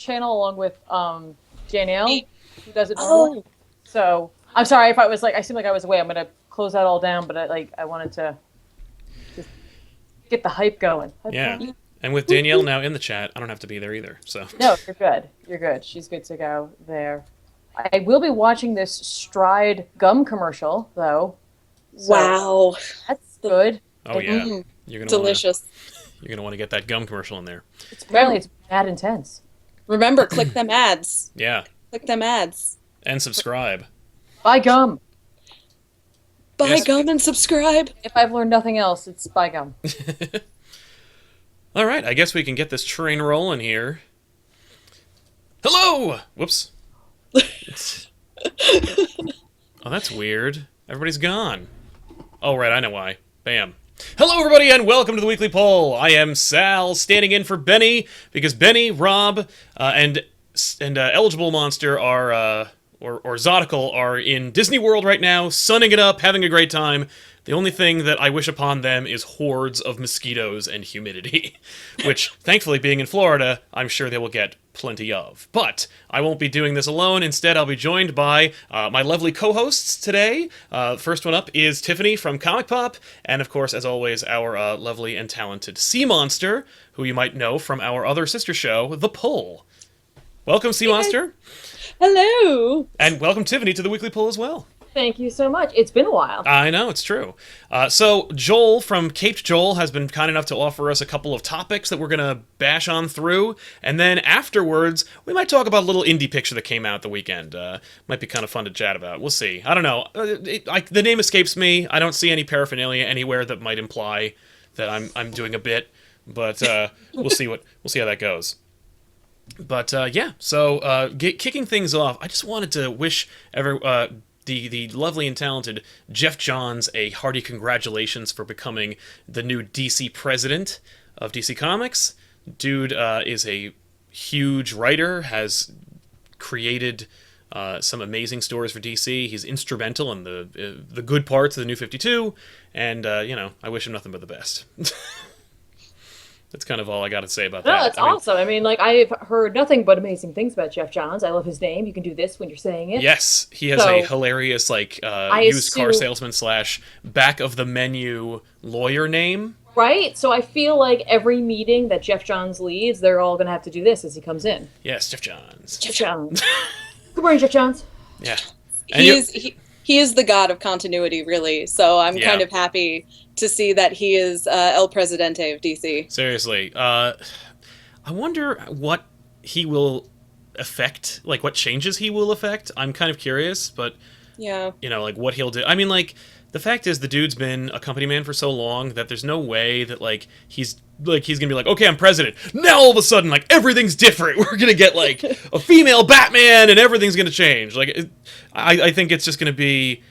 channel along with Janelle, who does it normally. Oh, So I'm sorry if I was like I seemed like I was away. I'm gonna close that all down, but I wanted to just get the hype going. Yeah. And with Danielle now in the chat, I don't have to be there either. So No, you're good. You're good. She's good to go there. I will be watching this Stride gum commercial though. So wow. that's good. oh yeah, Mm, you're gonna delicious. you're gonna want to get that gum commercial in there. Apparently, it's mad intense. Remember, click them ads. Yeah. Click them ads. And subscribe. Buy gum. Buy Yes. gum and subscribe. If I've learned nothing else, it's buy gum. All right, I guess we can get this train rolling here. Hello! Whoops. Oh, that's weird. Everybody's gone. Oh, right, I know why. Bam. Hello, everybody, and welcome to the Weekly Poll. I am Sal, standing in for Benny, because Benny, Rob, and Eligible Monster are, or Zodical are in Disney World right now, sunning it up, having a great time. The only thing that I wish upon them is hordes of mosquitoes and humidity, which, thankfully, being in Florida, I'm sure they will get plenty of. But I won't be doing this alone. Instead, I'll be joined by my lovely co-hosts today. First one up is Tiffany from Comic Pop, and of course, as always, our lovely and talented Sea Monster, who you might know from our other sister show, The Poll. Welcome, Sea Monster. Hello. And welcome, Tiffany, to the Weekly Poll as well. Thank you so much. It's been a while. I know, it's true. So Joel from Caped Joel has been kind enough to offer us a couple of topics that we're going to bash on through, and then afterwards, we might talk about a little indie picture that came out the weekend. Might be kind of fun to chat about. We'll see. I don't know. The name escapes me. I don't see any paraphernalia anywhere that might imply that I'm doing a bit, but we'll see how that goes. But yeah, so kicking things off, I just wanted to wish the lovely and talented Geoff Johns a hearty congratulations for becoming the new DC president of DC Comics. Dude is a huge writer, has created some amazing stories for DC. He's instrumental in the good parts of the New 52, and I wish him nothing but the best. That's kind of all I got to say about that. No, that's awesome. I mean, like, I've heard nothing but amazing things about Geoff Johns. I love his name. You can do this when you're saying it. Yes, he has a hilarious, used car salesman / back of the menu lawyer name. Right? So I feel like every meeting that Geoff Johns leads, they're all going to have to do this as he comes in. Yes, Geoff Johns. Geoff Johns. Good morning, Geoff Johns. Yeah. He is the god of continuity, really. So I'm kind of happy to see that he is El Presidente of DC. Seriously. I wonder what he will affect, like what changes he will affect. I'm kind of curious, but yeah, like what he'll do. I mean, like, the fact is the dude's been a company man for so long that there's no way that he's gonna be like, okay, I'm president. Now all of a sudden, like, everything's different. We're gonna get like a female Batman and everything's gonna change. Like, I think it's just gonna be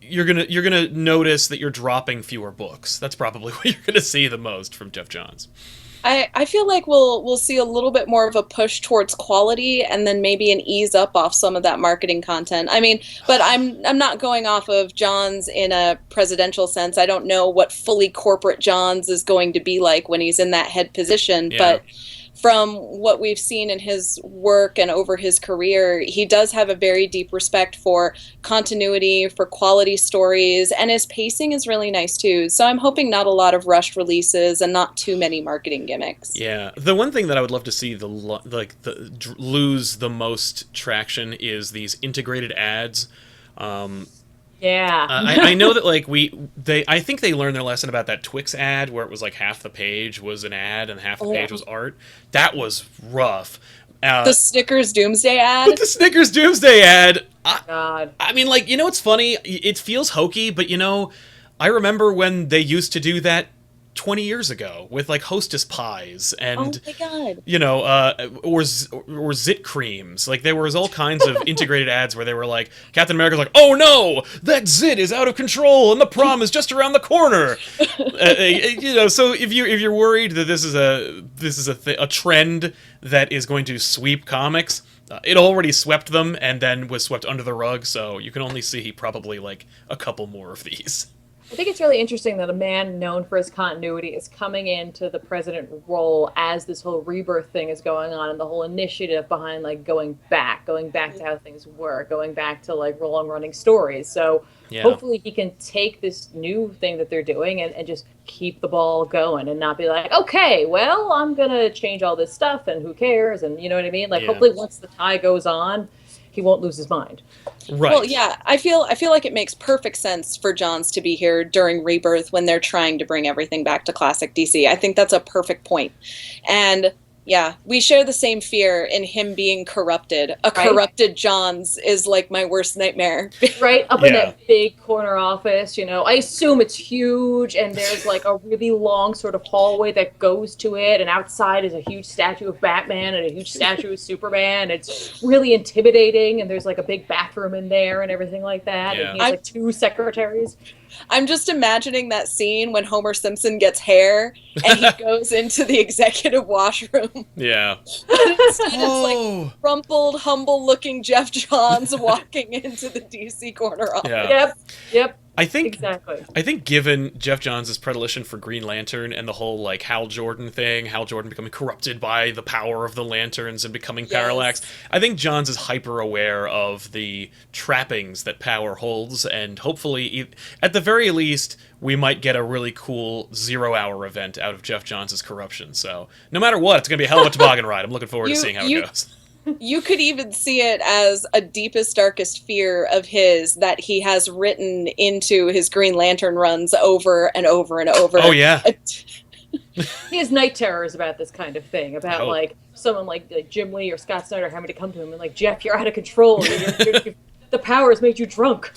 you're gonna notice that you're dropping fewer books. That's probably what you're gonna see the most from Geoff Johns. I feel like we'll see a little bit more of a push towards quality, and then maybe an ease up off some of that marketing content. I mean, but I'm not going off of Johns in a presidential sense. I don't know what fully corporate Johns is going to be like when he's in that head position, but from what we've seen in his work and over his career, he does have a very deep respect for continuity, for quality stories, and his pacing is really nice too. So I'm hoping not a lot of rushed releases and not too many marketing gimmicks. Yeah, the one thing that I would love to see lose the most traction is these integrated ads. Yeah. I know that I think they learned their lesson about that Twix ad where it was like half the page was an ad and half the page was art. That was rough. The Snickers Doomsday ad? The Snickers Doomsday ad. God. I mean, like, it's funny. It feels hokey, but I remember when they used to do that 20 years ago with like Hostess pies and or Zit creams. Like, there was all kinds of integrated ads where they were like, Captain America's like, oh no, that Zit is out of control and the prom is just around the corner. So if you're worried that this is a trend that is going to sweep comics, it already swept them and then was swept under the rug. So you can only see probably like a couple more of these. I think it's really interesting that a man known for his continuity is coming into the president role as this whole rebirth thing is going on, and the whole initiative behind like going back to how things were, going back to like long running stories. So Yeah. hopefully he can take this new thing that they're doing and just keep the ball going and not be like, okay, well, I'm gonna change all this stuff and who cares, and you know what I mean? Like Yeah. hopefully once the tie goes on, he won't lose his mind. Right. Well, yeah, I feel like it makes perfect sense for Johns to be here during Rebirth when they're trying to bring everything back to classic DC. I think that's a perfect point. And yeah, we share the same fear in him being corrupted. A Right. corrupted Johns is like my worst nightmare. Right up in Yeah. that big corner office, you know. I assume it's huge, and there's like a really long sort of hallway that goes to it, and outside is a huge statue of Batman and a huge statue of Superman. It's really intimidating, and there's like a big bathroom in there and everything like that. Yeah. And he has like 2 secretaries. I'm just imagining that scene when Homer Simpson gets hair and he goes into the executive washroom. Yeah. It's like Oh. rumpled, humble-looking Geoff Johns walking into the DC corner office. Yeah. Yep, I think exactly. given Geoff Johns' predilection for Green Lantern and the whole like Hal Jordan thing, Hal Jordan becoming corrupted by the power of the lanterns and becoming Yes. Parallax, I think Johns is hyper aware of the trappings that power holds, and hopefully, at the very least, we might get a really cool 0-hour event out of Geoff Johns' corruption. So no matter what, it's gonna be a hell of a toboggan ride. I'm looking forward to seeing how it goes. You could even see it as a deepest, darkest fear of his that he has written into his Green Lantern runs over and over and over. Oh yeah. He has night terrors about this kind of thing, about Oh. like someone like Jim Lee or Scott Snyder having to come to him and like, Jeff, you're out of control. The power has made you drunk.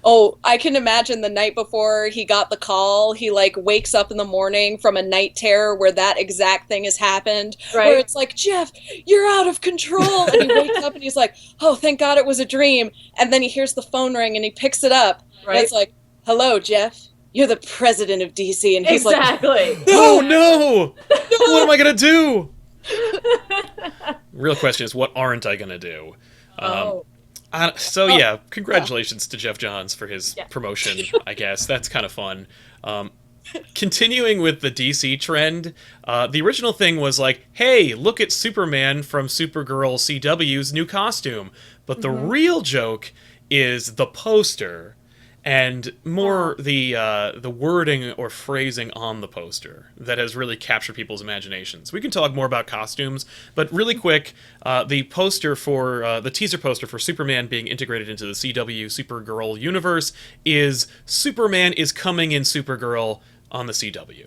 Oh, I can imagine the night before he got the call, he like wakes up in the morning from a night terror where that exact thing has happened. Right. Where it's like, Jeff, you're out of control. And he wakes up and he's like, oh, thank God it was a dream. And then he hears the phone ring and he picks it up. Right. And it's like, hello, Jeff. You're the president of DC. And he's Exactly. Oh no! What am I gonna do? Real question is, what aren't I gonna do? So yeah, congratulations to Geoff Johns for his promotion, I guess. That's kind of fun. Continuing with the DC trend, the original thing was like, hey, look at Superman from Supergirl CW's new costume. But the real joke is the poster, and more the wording or phrasing on the poster that has really captured people's imaginations. We can talk more about costumes, but really quick, the poster for the teaser poster for Superman being integrated into the CW Supergirl universe is Superman is coming in Supergirl on the CW.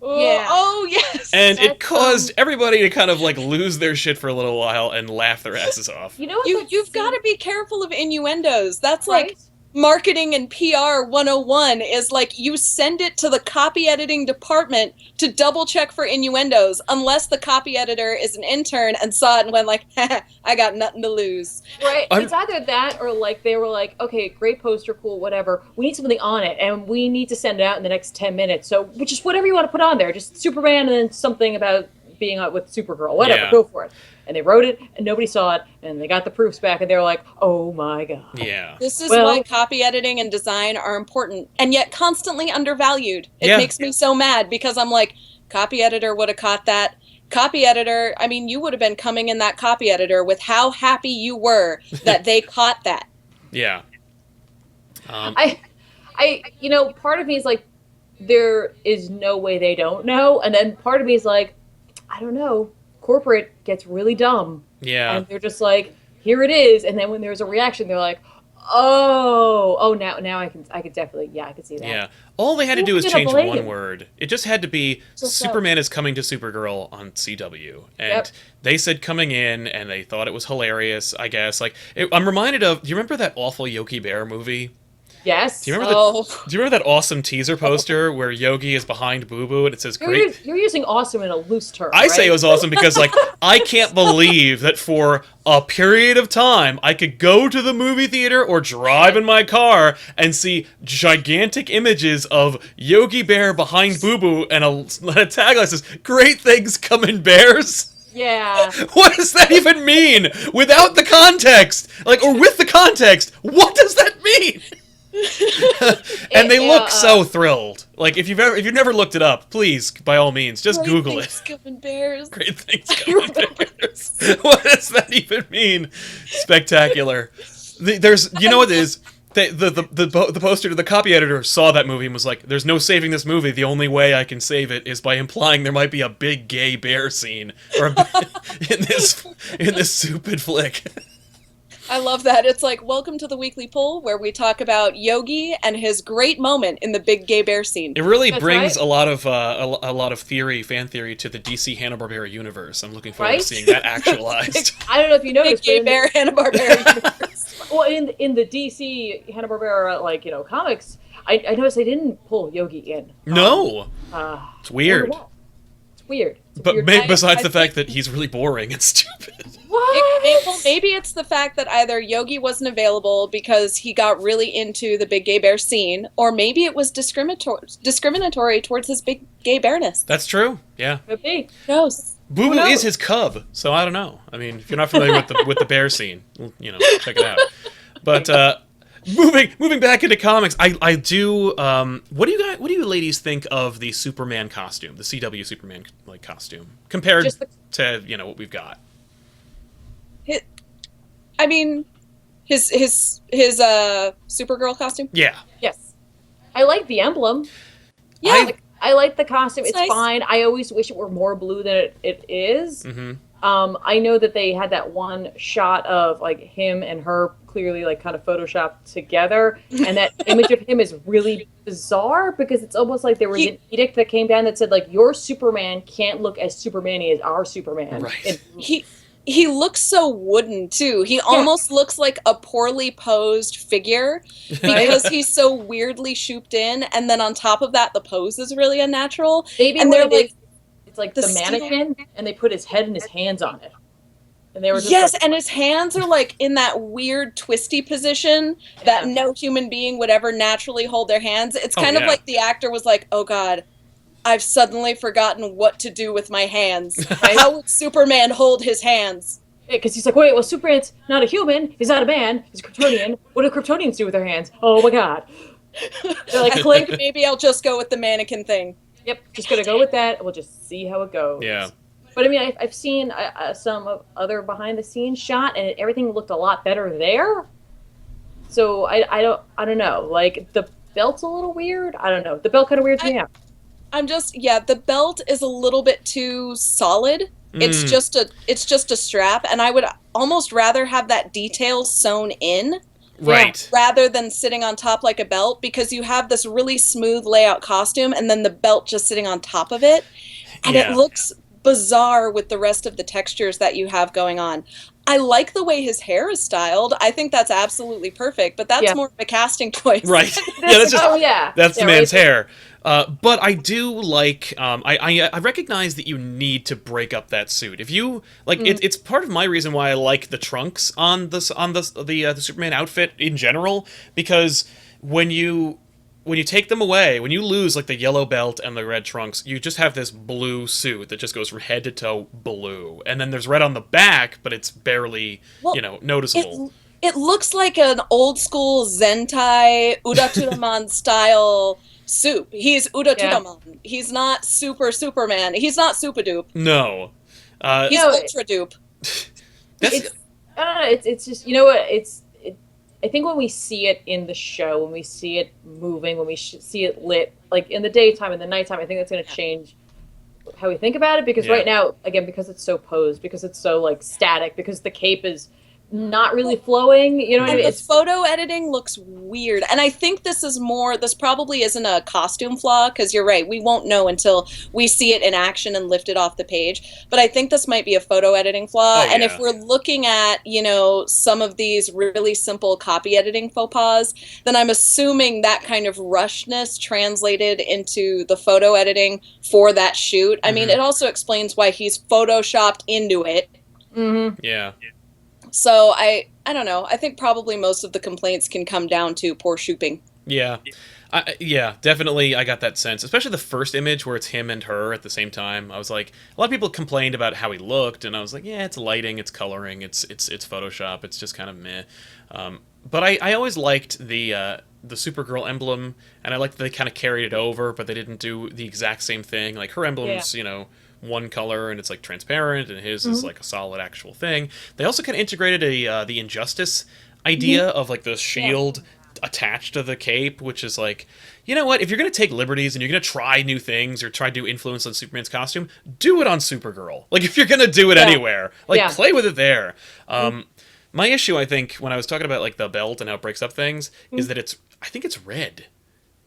Yeah. Oh, yes. And it caused everybody to kind of like lose their shit for a little while and laugh their asses off. You know what? You've got to be careful of innuendos. That's Right? like marketing and PR 101 is like you send it to the copy editing department to double check for innuendos unless the copy editor is an intern and saw it and went like, I got nothing to lose. Right. It's either that or like they were like, okay, great poster, cool, whatever. We need something on it and we need to send it out in the next 10 minutes. So just whatever you want to put on there, just Superman and then something about being out with Supergirl, whatever, go for it. And they wrote it and nobody saw it and they got the proofs back and they were like, oh my God. Yeah. This is why copy editing and design are important and yet constantly undervalued. It makes me so mad because I'm like, copy editor would have caught that. Copy editor, I mean, you would have been coming in that copy editor with how happy you were that they caught that. Yeah. I, you know, part of me is like, there is no way they don't know. And then part of me is like, I don't know. Corporate gets really dumb. Yeah. And they're just like, here it is. And then when there's a reaction, they're like, now I could definitely, I could see that. Yeah. All they had to do was Who's change gonna blame one him? word. It just had to be Superman is coming to Supergirl on CW. And they said coming in, and they thought it was hilarious, I guess. Like, I'm reminded of, do you remember that awful Yogi Bear movie? Yes. Do you remember do you remember that awesome teaser poster where Yogi is behind Boo Boo and it says great? You're using awesome in a loose term. I say it was awesome because, like, I can't believe that for a period of time I could go to the movie theater or drive in my car and see gigantic images of Yogi Bear behind Boo Boo and a tagline says, "Great things come in bears." Yeah. What does that even mean? Without the context, like, or with the context, what does that mean? And they look so thrilled. Like if you've never looked it up, please by all means just Google it. Thanksgiving bears. Great Thanksgiving bears. What does that even mean? Spectacular. There's you know what it is. The poster, the copy editor saw that movie and was like, "There's no saving this movie. The only way I can save it is by implying there might be a big gay bear scene or in this stupid flick." I love that. It's like, welcome to the weekly poll where we talk about Yogi and his great moment in the big gay bear scene. It really That's brings right. a lot of fan theory to the DC Hanna-Barbera universe. I'm looking forward to Right? seeing that actualized. I don't know if you Big noticed, gay but bear Hanna-Barbera universe. well, in the DC Hanna Barbera comics, I noticed they didn't pull Yogi in. No, it's weird. It's weird. It's But weird. besides I the fact that he's really boring and stupid. What? Maybe it's the fact that either Yogi wasn't available because he got really into the big gay bear scene, or maybe it was discriminatory towards his big gay bareness. That's true. Yeah. Could be. Who knows? Boo Boo knows? is his cub, so I don't know. I mean, if you're not familiar with the bear scene, you know, check it out. But moving back into comics, I do. What do you ladies think of the Superman costume, the CW Superman costume, compared Just to what we've got? I mean, his Supergirl costume. Yeah. Yes. I like the emblem. Yeah, I like the costume. It's It's nice. fine. I always wish it were more blue than it is. Mm-hmm. I know that they had that one shot of him and her clearly kind of photoshopped together, and that image of him is really bizarre because it's almost like there was an edict that came down that said your Superman can't look as Superman-y as our Superman. Right. He looks so wooden too. He almost looks like a poorly posed figure because he's so weirdly shooped in, and then on top of that, the pose is really unnatural. Maybe And what they're it is, it's like the the mannequin, and they put his head and his hands on it, and they were just Yes, and his hands are in that weird twisty position that Yeah. no human being would ever naturally hold their hands. It's Oh, kind of yeah. like the actor was like, "Oh God, I've suddenly forgotten what to do with my hands. How would Superman hold his hands?" because he's like, wait, well, Superman's not a human, he's not a man, he's a Kryptonian. What do Kryptonians do with their hands? Oh my God! They're like, I click. think maybe I'll just go with the mannequin thing. Yep, just gonna go with that. And we'll just see how it goes. Yeah. But I mean, I've seen some other behind the scenes shot, and everything looked a lot better there. So I don't know. The belt's a little weird. I don't know. The belt kind of weirds me out. The belt is a little bit too solid. It's just a strap, and I would almost rather have that detail sewn in. Right. Rather than sitting on top like a belt, because you have this really smooth layout costume and then the belt just sitting on top of it. And Yeah. it looks bizarre with the rest of the textures that you have going on. I like the way his hair is styled. I think that's absolutely perfect, but that's more of a casting choice. Right. Yeah, that's just Oh yeah, that's the Yeah, man's right. hair. But I do like. I recognize that you need to break up that suit. If you it's part of my reason why I like the trunks on the Superman outfit in general, because when you take them away, when you lose the yellow belt and the red trunks, you just have this blue suit that just goes from head to toe blue, and then there's red on the back, but it's barely noticeable. It looks like an old school Zentai Udaturaman style soup. He's Udaturaman. He's not Superman. He's not Super Dupe. No. He's Ultra Dupe. That's I don't know. It's just I think when we see it in the show, when we see it moving, when we see it lit, in the daytime and the nighttime, I think that's going to change how we think about it. Because right now, again, because it's so posed, because it's so static, because the cape is not really flowing. You know what I And mean? the photo editing looks weird. And I think this probably isn't a costume flaw, because you're right, we won't know until we see it in action and lift it off the page. But I think this might be a photo editing flaw. Oh, and yeah. if we're looking at, some of these really simple copy editing faux pas, then I'm assuming that kind of rushness translated into the photo editing for that shoot. I mean, it also explains why he's photoshopped into it. Mm-hmm. yeah. So I don't know. I think probably most of the complaints can come down to poor shooping. Yeah. Yeah, definitely I got that sense. Especially the first image where it's him and her at the same time. I was like, a lot of people complained about how he looked, and I was like, yeah, it's lighting, it's coloring, it's Photoshop, it's just kind of meh. But I always liked the the Supergirl emblem, and I like that they kind of carried it over, but they didn't do the exact same thing. Like her emblem's, one color and it's like transparent, and his is like a solid actual thing. They also kind of integrated the Injustice idea of like the shield attached to the cape, which is like, you know what, if you're going to take liberties and you're going to try new things or try to influence on Superman's costume, do it on Supergirl. Like, if you're going to do it anywhere, like, play with it there. My issue, I think, when I was talking about like the belt and how it breaks up things, is that I think it's red.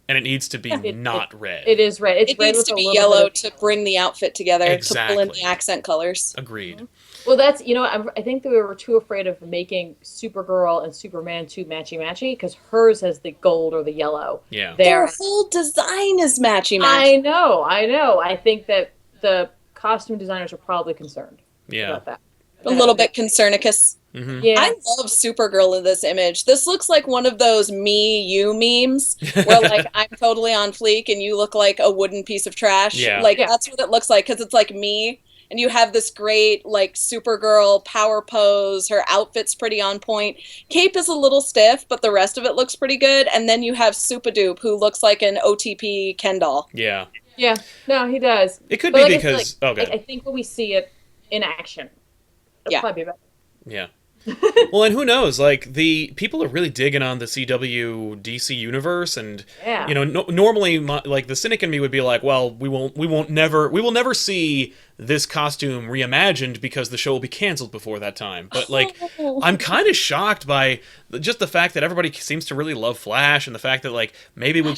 And it needs to be not red. It is red. It needs to be yellow to bring the outfit together, to pull in the accent colors. Agreed. Well, that's, I think that we were too afraid of making Supergirl and Superman too matchy-matchy, because hers has the gold or the yellow. Yeah. Their whole design is matchy-matchy. I know. I think that the costume designers are probably concerned about that. A little bit concernicus. Mm-hmm. Yeah. I love Supergirl in this image. This looks like one of those me-you memes where, like, I'm totally on fleek and you look like a wooden piece of trash. Yeah. That's what it looks like, because it's like me, and you have this great, like, Supergirl power pose. Her outfit's pretty on point. Cape is a little stiff, but the rest of it looks pretty good. And then you have Supadupe, who looks like an OTP Ken doll. Yeah. Yeah. No, he does. It could be because... I think when we see it in action, it'll probably be better. Yeah. Well, and who knows? Like, the people are really digging on the CW DC universe, and normally, like, the cynic in me would be like, well, we will never see this costume reimagined because the show will be canceled before that time. But like, I'm kind of shocked by just the fact that everybody seems to really love Flash, and the fact that like maybe with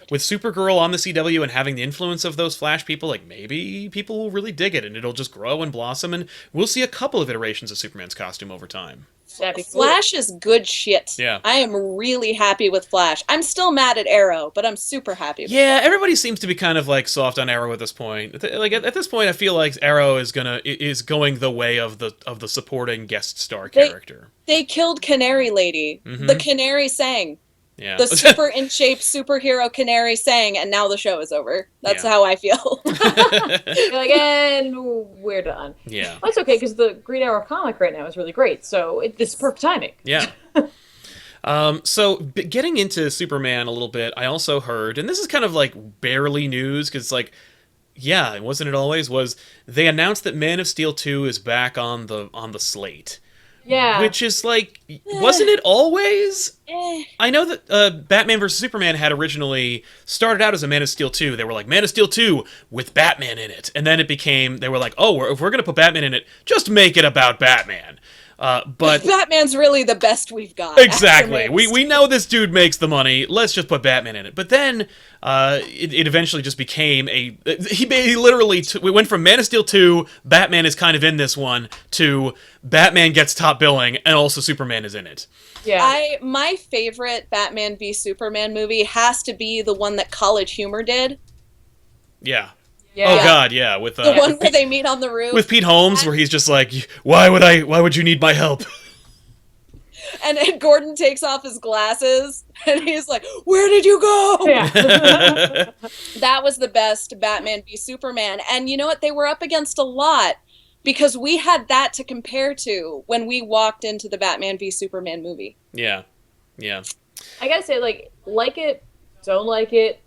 Supergirl on the CW and having the influence of those Flash people, like maybe people will really dig it and it'll just grow and blossom, and we'll see a couple of iterations of Superman's costume over time. Flash is good shit. Yeah. I am really happy with Flash. I'm still mad at Arrow, but I'm super happy with Flash. Everybody seems to be kind of like soft on Arrow at this point. Like at this point, I feel like Arrow is going the way of the supporting guest star character. They killed Canary Lady. Mm-hmm. The Canary sang. Yeah. The super in shape superhero Canary sang, and now the show is over. That's how I feel. And we're done. Yeah. That's okay, because the Green Arrow comic right now is really great, so it's perfect timing. Yeah. So getting into Superman a little bit, I also heard, and this is kind of like barely news, because like, wasn't it always? Was they announced that Man of Steel 2 is back on the slate. Yeah. Which is like, wasn't it always? I know that Batman vs. Superman had originally started out as a Man of Steel 2. They were like, Man of Steel 2 with Batman in it. And then it became, they were like, oh, if we're going to put Batman in it, just make it about Batman. But Batman's really the best we've got. Exactly. We know this dude makes the money. Let's just put Batman in it. But then it eventually just became he literally we went from Man of Steel 2, Batman is kind of in this one, to Batman gets top billing and also Superman is in it. Yeah. My favorite Batman v Superman movie has to be the one that College Humor did. Yeah. Yeah. Oh God, yeah, with the one where they meet on the roof with Pete Holmes, where he's just like, why would you need my help? And Gordon takes off his glasses, and he's like, where did you go? Yeah. That was the best Batman v Superman, and you know what? They were up against a lot, because we had that to compare to when we walked into the Batman v Superman movie. Yeah. I gotta say, like it, don't like it,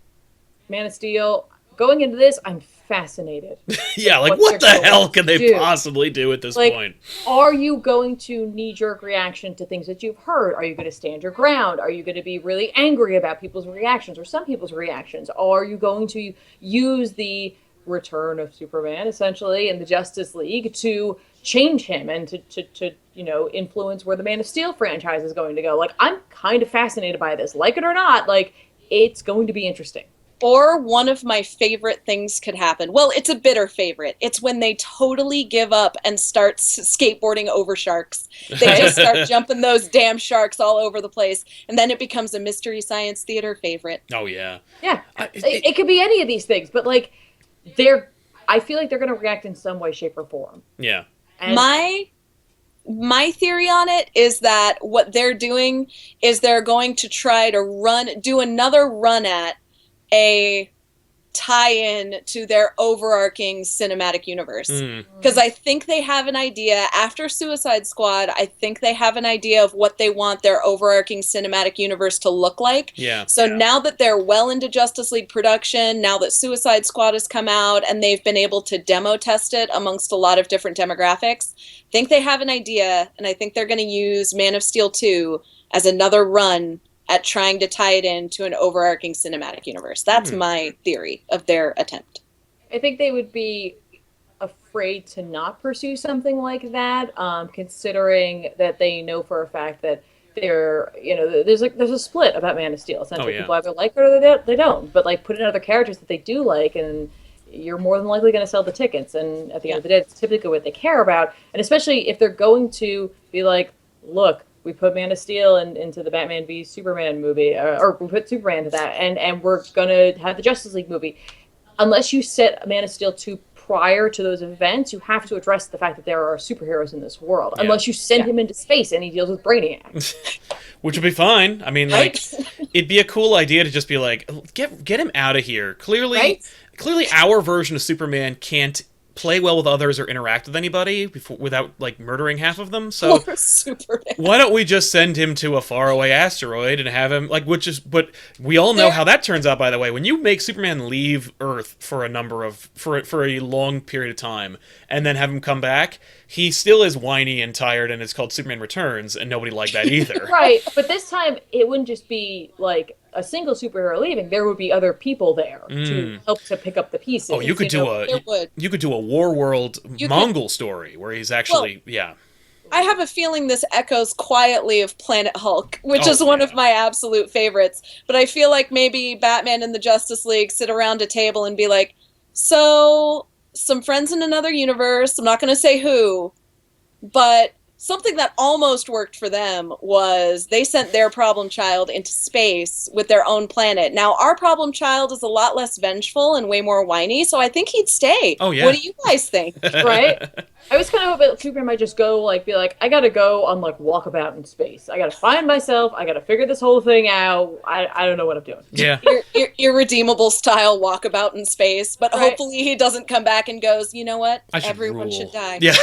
Man of Steel. Going into this, I'm fascinated. Yeah, like what the hell can they possibly do at this point? Are you going to knee-jerk reaction to things that you've heard? Are you going to stand your ground? Are you going to be really angry about people's reactions or some people's reactions? Are you going to use the return of Superman, essentially, in the Justice League to change him and to influence where the Man of Steel franchise is going to go? Like, I'm kind of fascinated by this. Like it or not, like, it's going to be interesting. Or one of my favorite things could happen. Well, it's a bitter favorite. It's when they totally give up and start skateboarding over sharks. They just start jumping those damn sharks all over the place. And then it becomes a Mystery Science Theater favorite. Oh, yeah. Yeah. It could be any of these things, but like, I feel like they're going to react in some way, shape, or form. Yeah. And my theory on it is that what they're doing is they're going to try to do another run at a tie-in to their overarching cinematic universe. Because I think they have an idea, after Suicide Squad, I think they have an idea of what they want their overarching cinematic universe to look like. Yeah. So now that they're well into Justice League production, now that Suicide Squad has come out, and they've been able to demo test it amongst a lot of different demographics, I think they have an idea, and I think they're going to use Man of Steel 2 as another run at trying to tie it into an overarching cinematic universe. That's my theory of their attempt. I think they would be afraid to not pursue something like that, considering that they know for a fact that there's a split about Man of Steel. Essentially, people either like it or they don't. But like, put in other characters that they do like, and you're more than likely going to sell the tickets. And at the end of the day, it's typically what they care about. And especially if they're going to be like, look, we put Man of Steel into the Batman v Superman movie, or we put Superman to that, and we're going to have the Justice League movie. Unless you set Man of Steel 2 prior to those events, you have to address the fact that there are superheroes in this world. Yeah. Unless you send him into space and he deals with Brainiac. Which would be fine. I mean, like, it'd be a cool idea to just be like, get him out of here. Clearly our version of Superman can't play well with others or interact with anybody without like murdering half of them. So why don't we just send him to a faraway asteroid and have him like, but we all know how that turns out, by the way. When you make Superman leave Earth for a long period of time and then have him come back, he still is whiny and tired, and it's called Superman Returns, and nobody liked that either. Right, but this time it wouldn't just be like a single superhero leaving. There would be other people there to help to pick up the pieces. Oh, you could do a War World Mongol story where he's actually I have a feeling this echoes quietly of Planet Hulk, which is one of my absolute favorites. But I feel like maybe Batman and the Justice League sit around a table and be like, so some friends in another universe, I'm not going to say who, but something that almost worked for them was they sent their problem child into space with their own planet. Now, our problem child is a lot less vengeful and way more whiny, so I think he'd stay. Oh, yeah. What do you guys think? Right? I was kind of hoping Superman might just go, be like, I gotta go on, walkabout in space. I gotta find myself. I gotta figure this whole thing out. I don't know what I'm doing. Yeah. Irredeemable style walkabout in space, but hopefully he doesn't come back and goes, you know what? Everyone should die. Yeah.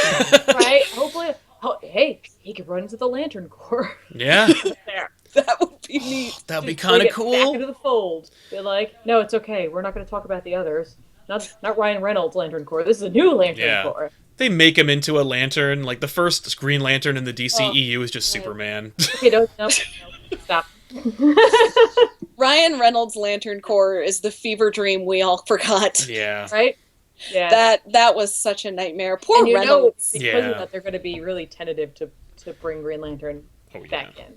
Right? Hopefully. Oh, hey, he could run into the Lantern Corps. Yeah. There. That would be neat. That would be kind of cool. Back into the fold. Be like, no, it's okay. We're not going to talk about the others. Not Ryan Reynolds' Lantern Corps. This is a new Lantern Corps. They make him into a lantern. Like, the first Green Lantern in the DCEU is just Superman. Okay, no, stop. Ryan Reynolds' Lantern Corps is the fever dream we all forgot. Yeah. Right? Yeah. That was such a nightmare. Poor and Reynolds. Because of that, they're going to be really tentative to bring Green Lantern back in.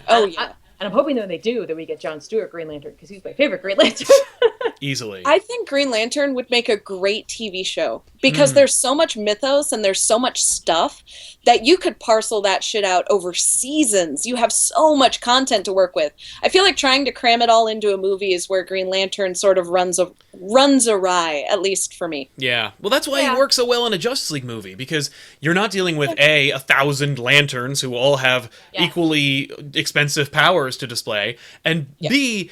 Oh, yeah. And I'm hoping that when they do, that we get Jon Stewart Green Lantern, because he's my favorite Green Lantern. Easily. I think Green Lantern would make a great TV show, because there's so much mythos and there's so much stuff that you could parcel that shit out over seasons. You have so much content to work with. I feel like trying to cram it all into a movie is where Green Lantern sort of runs awry, at least for me. Yeah. Well, that's why he works so well in a Justice League movie, because you're not dealing with 1,000 lanterns who all have equally expensive powers to display, and B,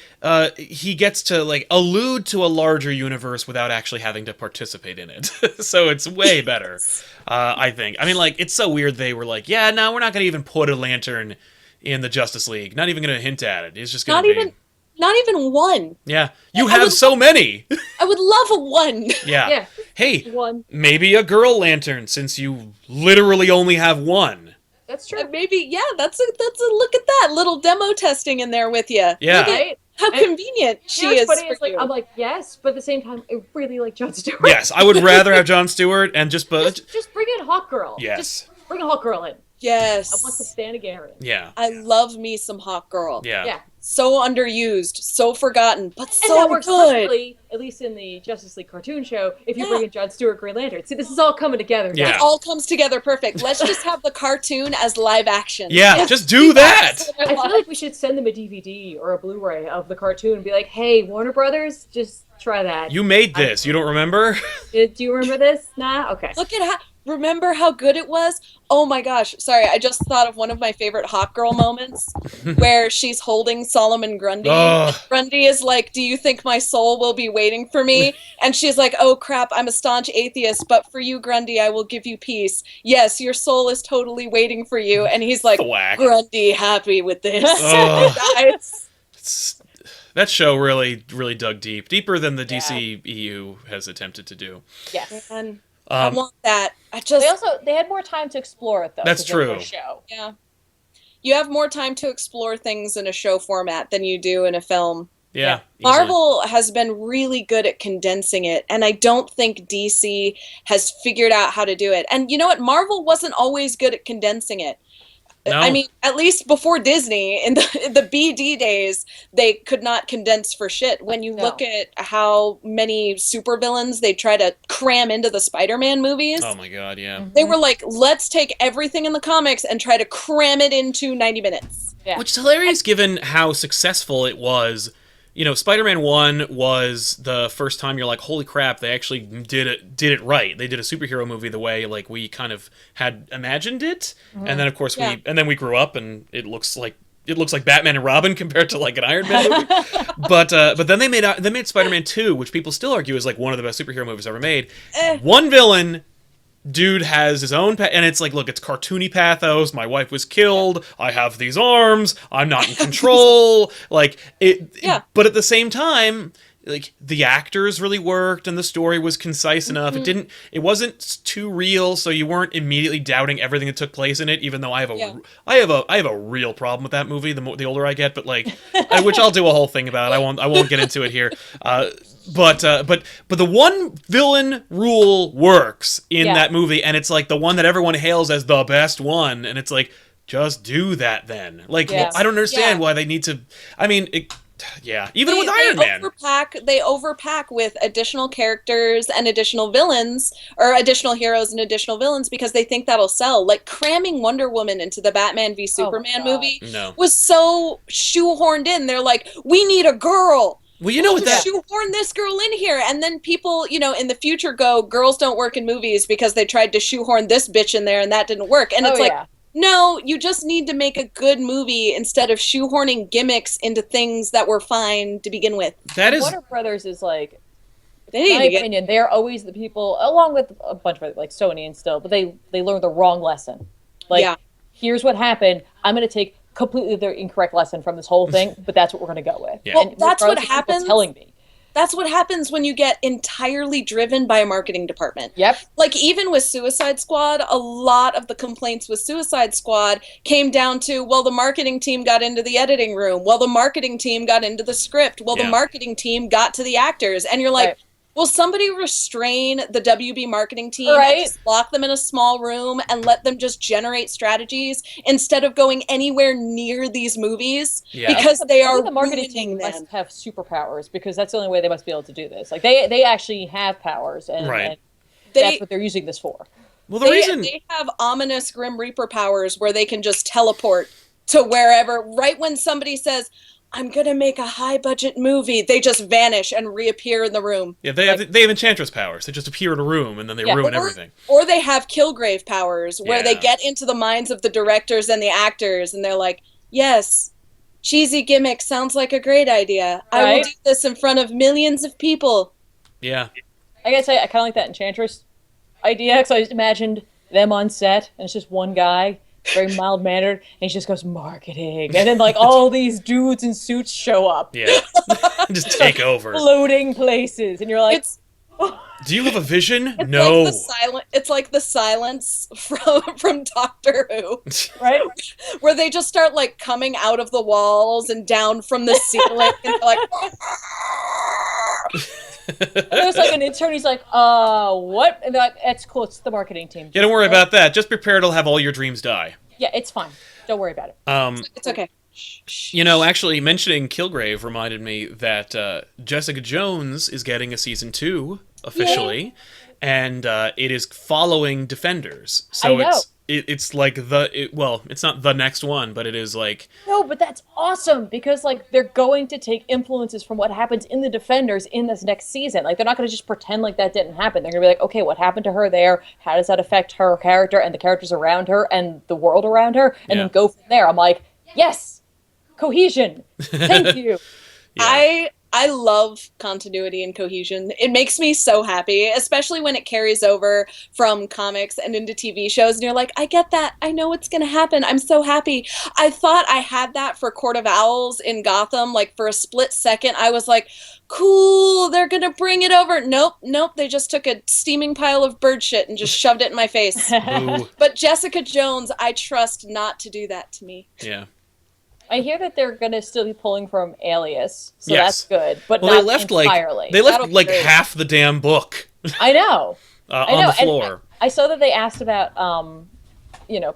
he gets to allude to a larger universe without actually having to participate in it. So it's way better, I think. I mean, it's so weird they were like, yeah, no, we're not going to even put a lantern in the Justice League. Not even going to hint at it. It's just going to be... Not even one. Yeah. You have so many. I would love a one. Yeah. Hey, one. Maybe a girl lantern, since you literally only have one. That's true. Maybe, that's a look at that. Little demo testing in there with you. Yeah. Right? How convenient she is. Funny is, I'm like, yes, but at the same time, I really like Jon Stewart. Yes, I would rather have Jon Stewart and just bring in Hawk Girl. Yes. Just bring a Hawk Girl in. Yes. I want to stand again. Yeah. I love me some Hawk Girl. Yeah. So underused, so forgotten, but and so that works good. perfectly, at least in the Justice League cartoon show, if you bring in Jon Stewart Green Lantern. See, this is all coming together. Yeah. It all comes together perfect. Let's just have the cartoon as live action. Yeah, just do that. I feel like we should send them a DVD or a Blu-ray of the cartoon and be like, hey, Warner Brothers, just try that. You made this. You don't remember? Do you remember this? Nah? Okay. Look at how... remember how good it was? Oh my gosh. Sorry, I just thought of one of my favorite Hot Girl moments where she's holding Solomon Grundy. Ugh. And Grundy is like, "Do you think my soul will be waiting for me?" And she's like, "Oh crap, I'm a staunch atheist, but for you, Grundy, I will give you peace. Yes, your soul is totally waiting for you." And he's like, Thwack. "Grundy, happy with this." Ugh. It's- That show really, really dug deeper than the DC EU has attempted to do. Yes. Man, I want that. They had more time to explore it though. That's 'cause they were true. a show. Yeah. You have more time to explore things in a show format than you do in a film. Yeah. Marvel has been really good at condensing it, and I don't think DC has figured out how to do it. And you know what? Marvel wasn't always good at condensing it. No. I mean, at least before Disney, in the BD days, they could not condense for shit. When you look at how many supervillains they try to cram into the Spider-Man movies, Oh my god, yeah. they were like, let's take everything in the comics and try to cram it into 90 minutes. Yeah. Which is hilarious given how successful it was. You know, Spider-Man 1 was the first time you're like, holy crap, they actually did it right. They did a superhero movie the way like we kind of had imagined it. And then of course we grew up and it looks like Batman and Robin compared to like an Iron Man movie. but then they made Spider-Man 2, which people still argue is like one of the best superhero movies ever made. One villain, dude has his own and it's like, look, it's cartoony pathos. My wife was killed. I have these arms. I'm not in control. Like it. But at the same time, like the actors really worked and the story was concise enough. It wasn't too real, so you weren't immediately doubting everything that took place in it. Even though I have a real problem with that movie. The older I get, but like, which I'll do a whole thing about. I won't get into it here. But the one villain rule works in that movie, and it's like the one that everyone hails as the best one, and it's like, just do that then. Like, I don't understand why they need to. I mean, even with Iron Man. They overpack with additional characters and additional villains, or additional heroes and additional villains, because they think that'll sell. Like, cramming Wonder Woman into the Batman v Superman movie was so shoehorned in. They're like, we need a girl. Well, you know what that... shoehorn this girl in here, and then people, you know, in the future go, girls don't work in movies because they tried to shoehorn this bitch in there and that didn't work. And it's like, no, you just need to make a good movie instead of shoehorning gimmicks into things that were fine to begin with. Warner Brothers is like, in my opinion, they're always the people, along with a bunch of like Sony and still, but they learned the wrong lesson. Like, here's what happened. I'm going to take completely the incorrect lesson from this whole thing, but that's what we're going to go with. Yeah. Well, that's what happens. Telling me. That's what happens when you get entirely driven by a marketing department. Yep. Like, even with Suicide Squad, a lot of the complaints with Suicide Squad came down to, well, the marketing team got into the editing room. Well, the marketing team got into the script. Well, the marketing team got to the actors. And you're like, will somebody restrain the WB marketing team and just lock them in a small room and let them just generate strategies instead of going anywhere near these movies? Yeah. Because they are the marketing team must have superpowers, because that's the only way they must be able to do this. Like, they actually have powers, and that's what they're using this for. Well, they have ominous Grim Reaper powers where they can just teleport to wherever. Right when somebody says, I'm going to make a high-budget movie, they just vanish and reappear in the room. Yeah, they have Enchantress powers. They just appear in a room, and then they ruin everything. Or they have Killgrave powers, where they get into the minds of the directors and the actors, and they're like, yes, cheesy gimmick sounds like a great idea. I will do this in front of millions of people. Yeah. I gotta say, I kind of like that Enchantress idea, because I just imagined them on set, and it's just one guy, very mild-mannered, and he just goes, marketing. And then, like, all these dudes in suits show up. Yeah. Just take over. Floating places. And you're like... Do you have a vision? It's no. It's like the silence from Doctor Who. Right? Where they just start, like, coming out of the walls and down from the ceiling, and they're like... And there's like an intern, he's like, what? And they're like, that's cool, it's the marketing team. Yeah, don't worry about that. Just prepare to have all your dreams die. Yeah, it's fine. Don't worry about it. It's okay. You know, actually, mentioning Killgrave reminded me that Jessica Jones is getting a season 2 officially, and it is following Defenders. So it's like well, it's not the next one, but it is like No, but that's awesome because like they're going to take influences from what happens in the Defenders in this next season. Like they're not going to just pretend like that didn't happen. They're going to be like, okay, what happened to her there? How does that affect her character and the characters around her and the world around her? And then go from there. I'm like, yes, cohesion. Thank you. Yeah. I love continuity and cohesion. It makes me so happy, especially when it carries over from comics and into TV shows. And you're like, I get that. I know what's going to happen. I'm so happy. I thought I had that for Court of Owls in Gotham. Like for a split second, I was like, cool, they're going to bring it over. Nope. They just took a steaming pile of bird shit and just shoved it in my face. But Jessica Jones, I trust not to do that to me. Yeah. I hear that they're going to still be pulling from Alias, so Yes. that's good, but Well, not they left entirely. they left That'll be like great. half the damn book I know. on the floor. And I saw that they asked about,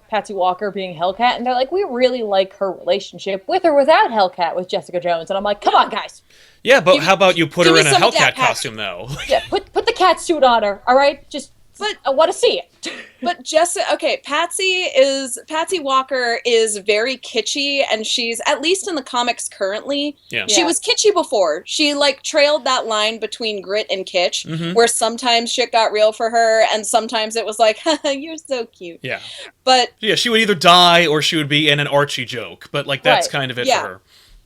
Patsy Walker being Hellcat, and they're like, we really like her relationship with or without Hellcat with Jessica Jones. And I'm like, come on, guys. Yeah, but how about you put give her me in a some of that Hellcat costume though? Yeah, put the cat suit on her, all right? I want to see it. But Patsy Walker is very kitschy, and she's, at least in the comics currently, she was kitschy before. She like trailed that line between grit and kitsch, where sometimes shit got real for her, and sometimes it was like, haha, you're so cute. Yeah. But yeah, she would either die or she would be in an Archie joke, but like that's kind of it for her.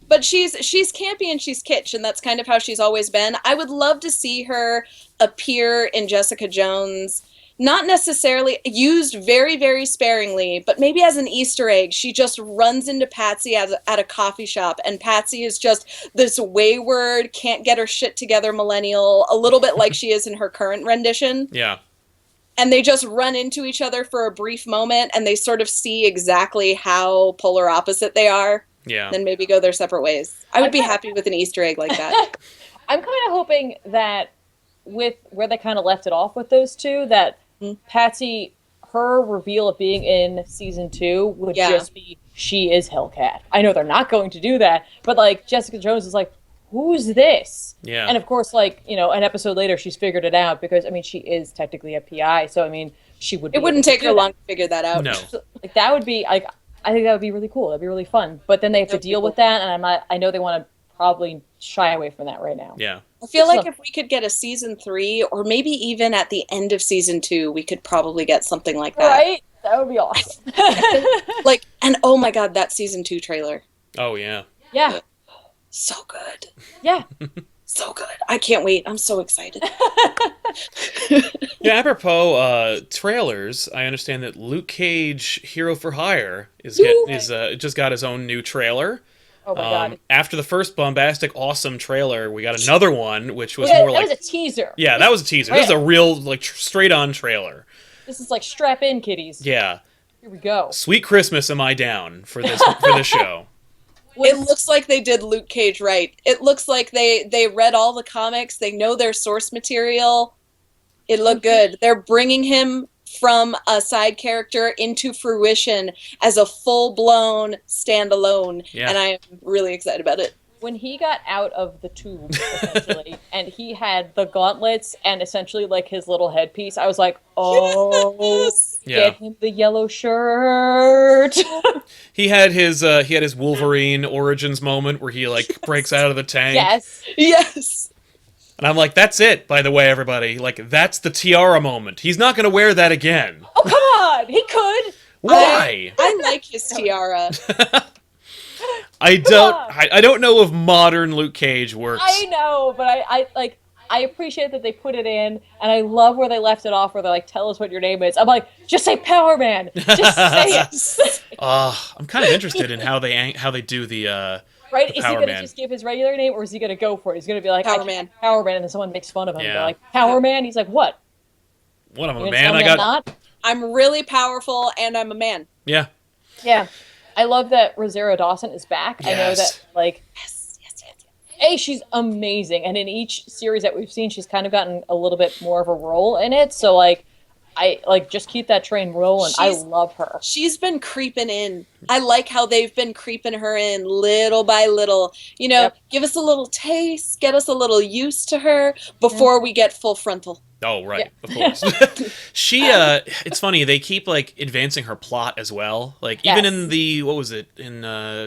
But she's campy and she's kitsch, and that's kind of how she's always been. I would love to see her appear in Jessica Jones. Not necessarily used very, very sparingly, but maybe as an Easter egg. She just runs into Patsy at a coffee shop, and Patsy is just this wayward, can't get her shit together millennial, a little bit like she is in her current rendition. Yeah. And they just run into each other for a brief moment, and they sort of see exactly how polar opposite they are. Yeah. Then maybe go their separate ways. I would be happy with an Easter egg like that. I'm kind of hoping that with where they kind of left it off with those two, that Patsy, her reveal of being in season 2 would just be, she is Hellcat. I know they're not going to do that, but like Jessica Jones is like, who's this? Yeah. And of course, like, an episode later, she's figured it out because, I mean, she is technically a PI, so I mean, she would. It wouldn't take her long to figure that out. No. So, like, that would be like, I think that would be really cool. That'd be really fun. But then they have to deal with that, and I know they want to probably shy away from that right now. Yeah. I feel like if we could get a season 3, or maybe even at the end of season 2, we could probably get something like that. Right? That would be awesome. Like, and oh my god, that season 2 trailer. Oh yeah. Yeah. So good. Yeah. So good. I can't wait. I'm so excited. Yeah, apropos trailers, I understand that Luke Cage Hero for Hire is just got his own new trailer. Oh my god. After the first bombastic, awesome trailer, we got another one, which was That like... was a teaser. Yeah, that was a teaser. This is a real, like, straight-on trailer. This is like strap in, kiddies. Yeah. Here we go. Sweet Christmas, am I down for this show? It looks like they did Luke Cage right. It looks like they read all the comics. They know their source material. It looked good. They're bringing him from a side character into fruition as a full-blown standalone, and I am really excited about it. When he got out of the tube, essentially, and he had the gauntlets and essentially like his little headpiece, I was like, oh, get him the yellow shirt. He had his Wolverine origins moment where he like breaks out of the tank. Yes. And I'm like, that's it, by the way, everybody. Like, that's the tiara moment. He's not going to wear that again. Oh, come on! He could! Why? I like his tiara. I don't know if modern Luke Cage works. I know, but I appreciate that they put it in, and I love where they left it off, where they're like, tell us what your name is. I'm like, just say Power Man! Just say it! I'm kind of interested in how they do the... Right? Is he going to just give his regular name, or is he going to go for it? He's going to be like, Power Man, and then someone makes fun of him. Yeah. They're like, Power Man? He's like, what? What, I'm a man? I'm really powerful, and I'm a man. Yeah. Yeah. I love that Rosario Dawson is back. Yes. I know that, like... Yes. She's amazing, and in each series that we've seen, she's kind of gotten a little bit more of a role in it, so, like... just keep that train rolling. I love her. She's been creeping in. I like how they've been creeping her in little by little. Give us a little taste, get us a little used to her before we get full frontal. Oh, right. Yeah. Of course. It's funny, they keep, like, advancing her plot as well. Like, even Yes. in in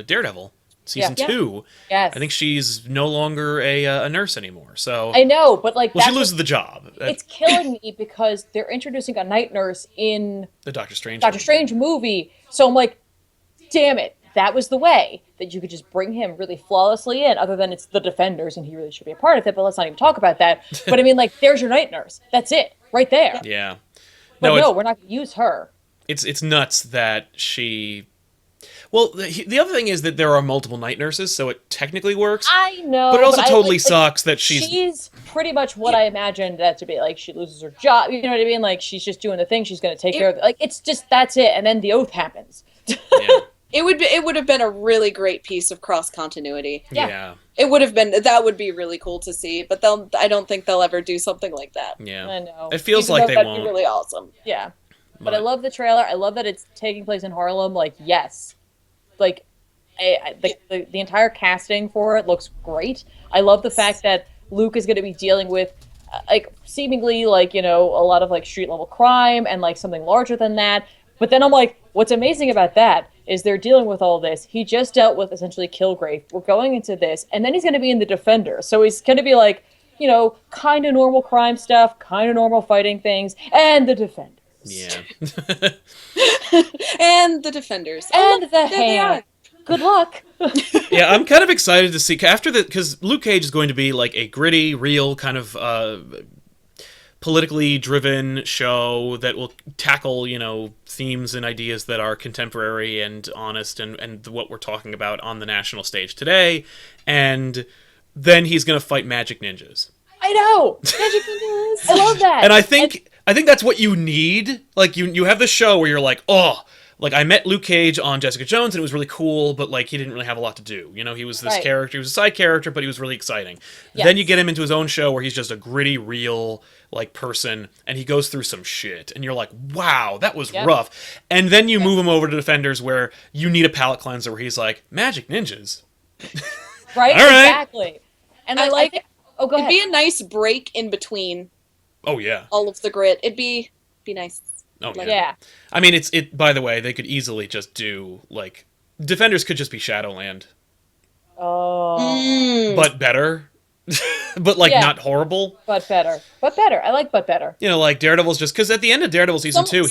Daredevil, season Yeah. 2, Yes. I think she's no longer a nurse anymore, so... I know, but like Well, she that's loses the job. it's killing me because they're introducing a night nurse in The Doctor Strange Doctor movie. Strange movie. So I'm like, damn it, that was the way that you could just bring him really flawlessly in, other than it's the Defenders and he really should be a part of it, but let's not even talk about that. But I mean, like, there's your night nurse. That's it, right there. Yeah. But No, we're not going to use her. it's nuts that she... Well, the other thing is that there are multiple night nurses, so it technically works. I know. But it also I, totally like, sucks that she's... She's pretty much what I imagined that to be. Like, she loses her job, you know what I mean? Like, she's just doing the thing, she's going to take care of it. Like, it's just, that's it, and then the oath happens. Yeah. It would have been a really great piece of cross continuity. Yeah. It would have been, that would be really cool to see, but I don't think they'll ever do something like that. Yeah. I know. It feels Even like though they that'd won't. be really awesome. Yeah. But I love the trailer. I love that it's taking place in Harlem. Like, yes. Like, the entire casting for it looks great. I love the fact that Luke is going to be dealing with, like, seemingly, like, you know, a lot of, like, street-level crime and, like, something larger than that. But then I'm like, what's amazing about that is they're dealing with all this. He just dealt with, essentially, Kilgrave. We're going into this. And then he's going to be in the Defender. So he's going to be, like, you know, kind of normal crime stuff, kind of normal fighting things, and the Defenders. Yeah. And the Defenders. And look, the there they Hand. are. Good luck. Yeah, I'm kind of excited to see because Luke Cage is going to be like a gritty, real kind of politically driven show that will tackle, you know, themes and ideas that are contemporary and honest and what we're talking about on the national stage today. And then he's going to fight magic ninjas. I know. Magic Ninjas. I love that. And I think that's what you need. Like you have the show where you're like, oh, like I met Luke Cage on Jessica Jones and it was really cool, but like he didn't really have a lot to do. You know, he was this character, he was a side character, but he was really exciting. Yes. Then you get him into his own show where he's just a gritty, real like person, and he goes through some shit, and you're like, wow, that was rough. And then you move him over to Defenders where you need a palate cleanser where he's like, magic ninjas. Right? All right. Exactly. And I like. Oh, go ahead. It'd be a nice break in between. Oh yeah. All of the grit. It'd be nice. Oh like, yeah. I mean, it. By the way, they could easily just do like Defenders could just be Shadowland, but better, but like not horrible. But better. But better. I like but better. You know, like Daredevil's just because at the end of Daredevil season 2,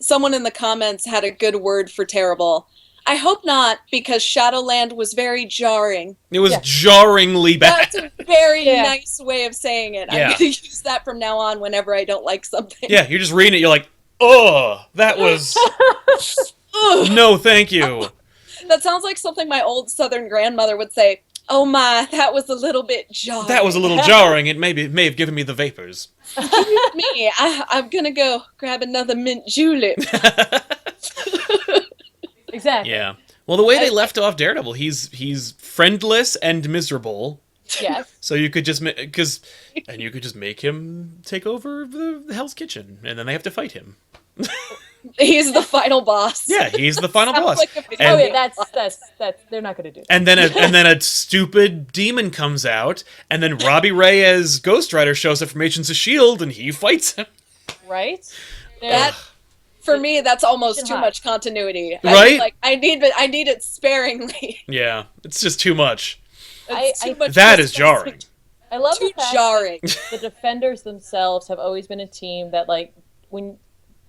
someone in the comments had a good word for terrible. I hope not, because Shadowland was very jarring. It was jarringly bad. That's a very nice way of saying it. Yeah. I'm going to use that from now on whenever I don't like something. Yeah, you're just reading it, you're like, oh, that was... no, thank you. That sounds like something my old Southern grandmother would say. Oh my, that was a little bit jarring. That was a little jarring. It may have given me the vapors. Me, I'm going to go grab another mint julep. Exactly. Yeah. Well, the way they left off Daredevil, he's friendless and miserable. Yes. So you could just you could just make him take over the Hell's Kitchen, and then they have to fight him. He's the final boss. Yeah, he's the final boss. Like that's they're not going to do that. And then a stupid demon comes out, and then Robbie Ray as Ghost Rider shows up from Agents of S.H.I.E.L.D., and he fights him. Right? For me, that's almost too much continuity. Right? I need it sparingly. Yeah, it's just too much. That is jarring. I love too the fact jarring. The Defenders themselves have always been a team that, like, when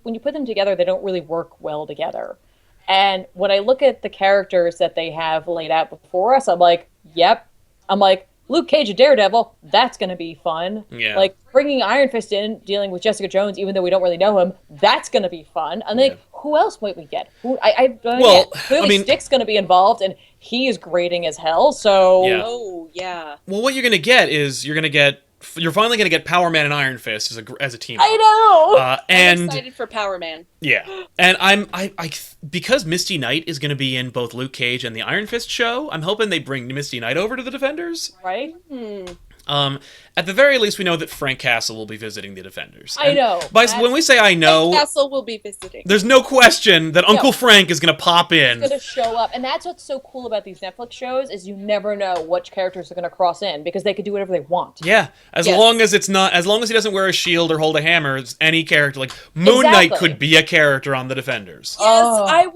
you put them together, they don't really work well together. And when I look at the characters that they have laid out before us, I'm like, yep. I'm like, Luke Cage and Daredevil, that's going to be fun. Yeah. Like, bringing Iron Fist in, dealing with Jessica Jones, even though we don't really know him, that's going to be fun. And then, who else might we get? Clearly Stick's going to be involved, and he is grating as hell, so... Yeah. Oh, yeah. Well, what you're going to get is, you're finally going to get Power Man and Iron Fist as a team. I know! I'm excited for Power Man. Yeah. And because Misty Knight is going to be in both Luke Cage and the Iron Fist show, I'm hoping they bring Misty Knight over to the Defenders. Right? At the very least, we know that Frank Castle will be visiting the Defenders. I know. When we say I know, Castle will be visiting. there's no question that Uncle Frank is going to pop in. He's going to show up. And that's what's so cool about these Netflix shows is you never know which characters are going to cross in because they could do whatever they want. Yeah, as long as he doesn't wear a shield or hold a hammer, it's any character. Like Moon Knight could be a character on the Defenders. Yes, I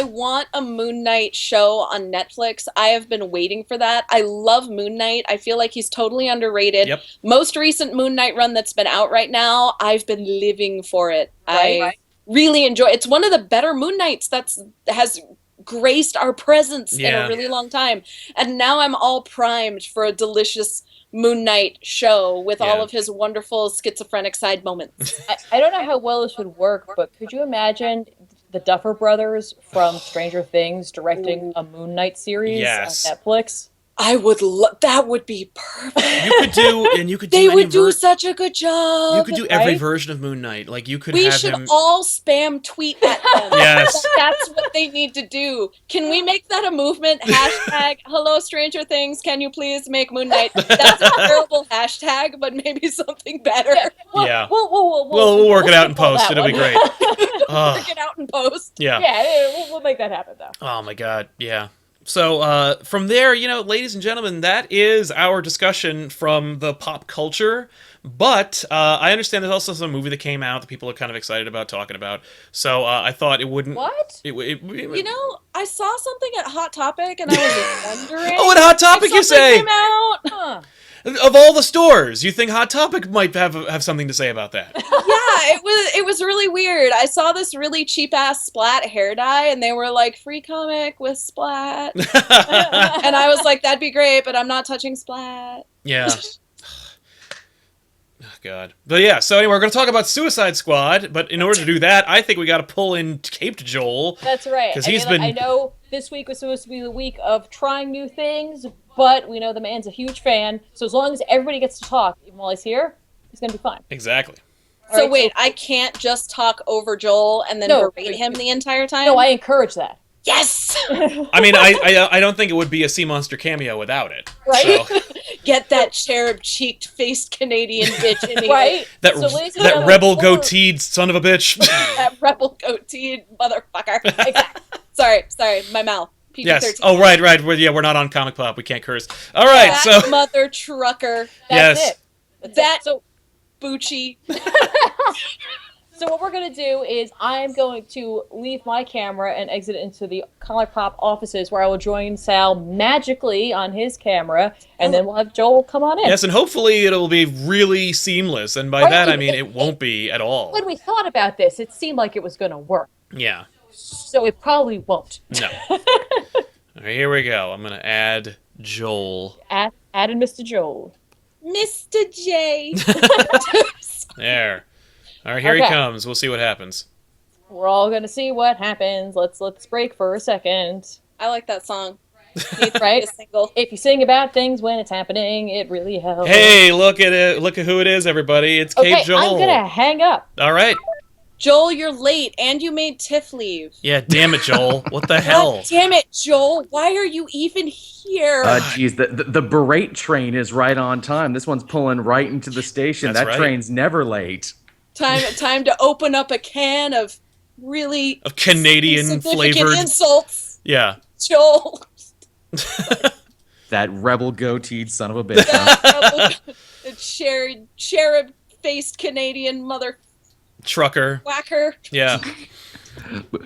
want a Moon Knight show on Netflix. I have been waiting for that. I love Moon Knight. I feel like he's totally underrated. Yep. Most recent Moon Knight run that's been out right now, I've been living for it. I really enjoy it. It's one of the better Moon Knights has graced our presence in a really long time. And now I'm all primed for a delicious Moon Knight show with all of his wonderful schizophrenic side moments. I don't know how well this would work, but could you imagine the Duffer Brothers from Stranger Things directing a Moon Knight series on Netflix? I would that would be perfect. You could do They would do such a good job. You could do every version of Moon Knight. Like you could We have should him all spam tweet at them. Yes. That's what they need to do. Can we make that a movement? Hashtag hello Stranger Things, can you please make Moon Knight? That's a terrible hashtag, but maybe something better. We'll work it out in post. It'll be great. Work it out in post. Yeah, we'll make that happen though. Oh my god, yeah. So from there, ladies and gentlemen, that is our discussion from the pop culture. But I understand there's also some movie that came out that people are kind of excited about talking about. So I thought it wouldn't. What? I saw something at Hot Topic, and I was wondering. Oh, at Hot Topic, you say? Came out. Huh. Of all the stores, you think Hot Topic might have something to say about that? Yeah, it was really weird. I saw this really cheap ass Splat hair dye, and they were like, free comic with Splat, and I was like, that'd be great, but I'm not touching Splat. Yeah. Oh, God. But yeah, so anyway, we're going to talk about Suicide Squad, but in order to do that, I think we got to pull in Caped Joel. That's right. Because I know this week was supposed to be the week of trying new things, but we know the man's a huge fan, so as long as everybody gets to talk, even while he's here, he's going to be fine. Exactly. So wait, I can't just talk over Joel and then berate him the entire time? No, I encourage that. Yes! I mean, I don't think it would be a Sea Monster cameo without it. Right? So. Get that cherub-cheeked, faced Canadian bitch in here. Right? That rebel goateed son of a bitch. That rebel goateed motherfucker. Exactly. Sorry, my mouth. PG-13. Yes. Oh, right. We're not on Comic Pop. We can't curse. All right, that mother trucker. That's it. That Bucci. So what we're going to do is I'm going to leave my camera and exit into the Comic Pop offices where I will join Sal magically on his camera, and then we'll have Joel come on in. Yes, and hopefully it'll be really seamless, and by that I mean it won't be at all. When we thought about this, it seemed like it was going to work. Yeah. So it probably won't. No. All right, here we go. I'm going to add Joel. Added Mr. Joel. Mr. J. There. All right, here he comes. We'll see what happens. We're all going to see what happens. Let's break for a second. I like that song. Right? If you sing about things when it's happening, it really helps. Hey, look at it. Look at who it is, everybody. It's Cape Joel. I'm going to hang up. All right. Joel, you're late, and you made Tiff leave. Yeah, damn it, Joel. What the hell? God damn it, Joel. Why are you even here? Geez, the berate train is right on time. This one's pulling right into the station. That's that right. Train's never late. Time to open up a can of really Canadian flavored insults. Yeah. Joel. That rebel goateed son of a bitch. Cherub-faced Canadian mother trucker. Whacker. Yeah.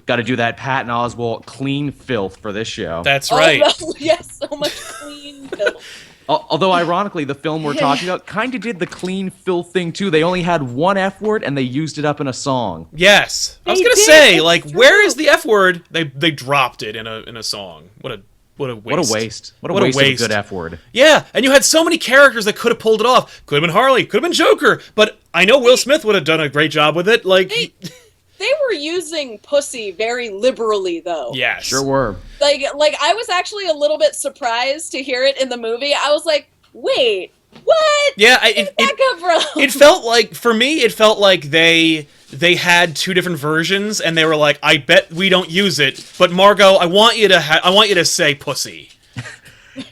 Got to do that Patton Oswalt clean filth for this show. That's right. No, yes, so much clean filth. Although, ironically, the film we're talking about kind of did the clean filth thing, too. They only had one F word, and they used it up in a song. Yes. I was going to say, where is the F word? They dropped it in a song. What a waste. What a waste. What a waste of a good F word. Yeah, and you had so many characters that could have pulled it off. Could have been Harley. Could have been Joker. But I know Will Smith would have done a great job with it. They were using pussy very liberally, though. Yes. Sure were. Like I was actually a little bit surprised to hear it in the movie. I was like, wait, what? Yeah, Where did that come from? It felt like, for me, they had two different versions, and they were like, I bet we don't use it, but Margot, I want you to say pussy.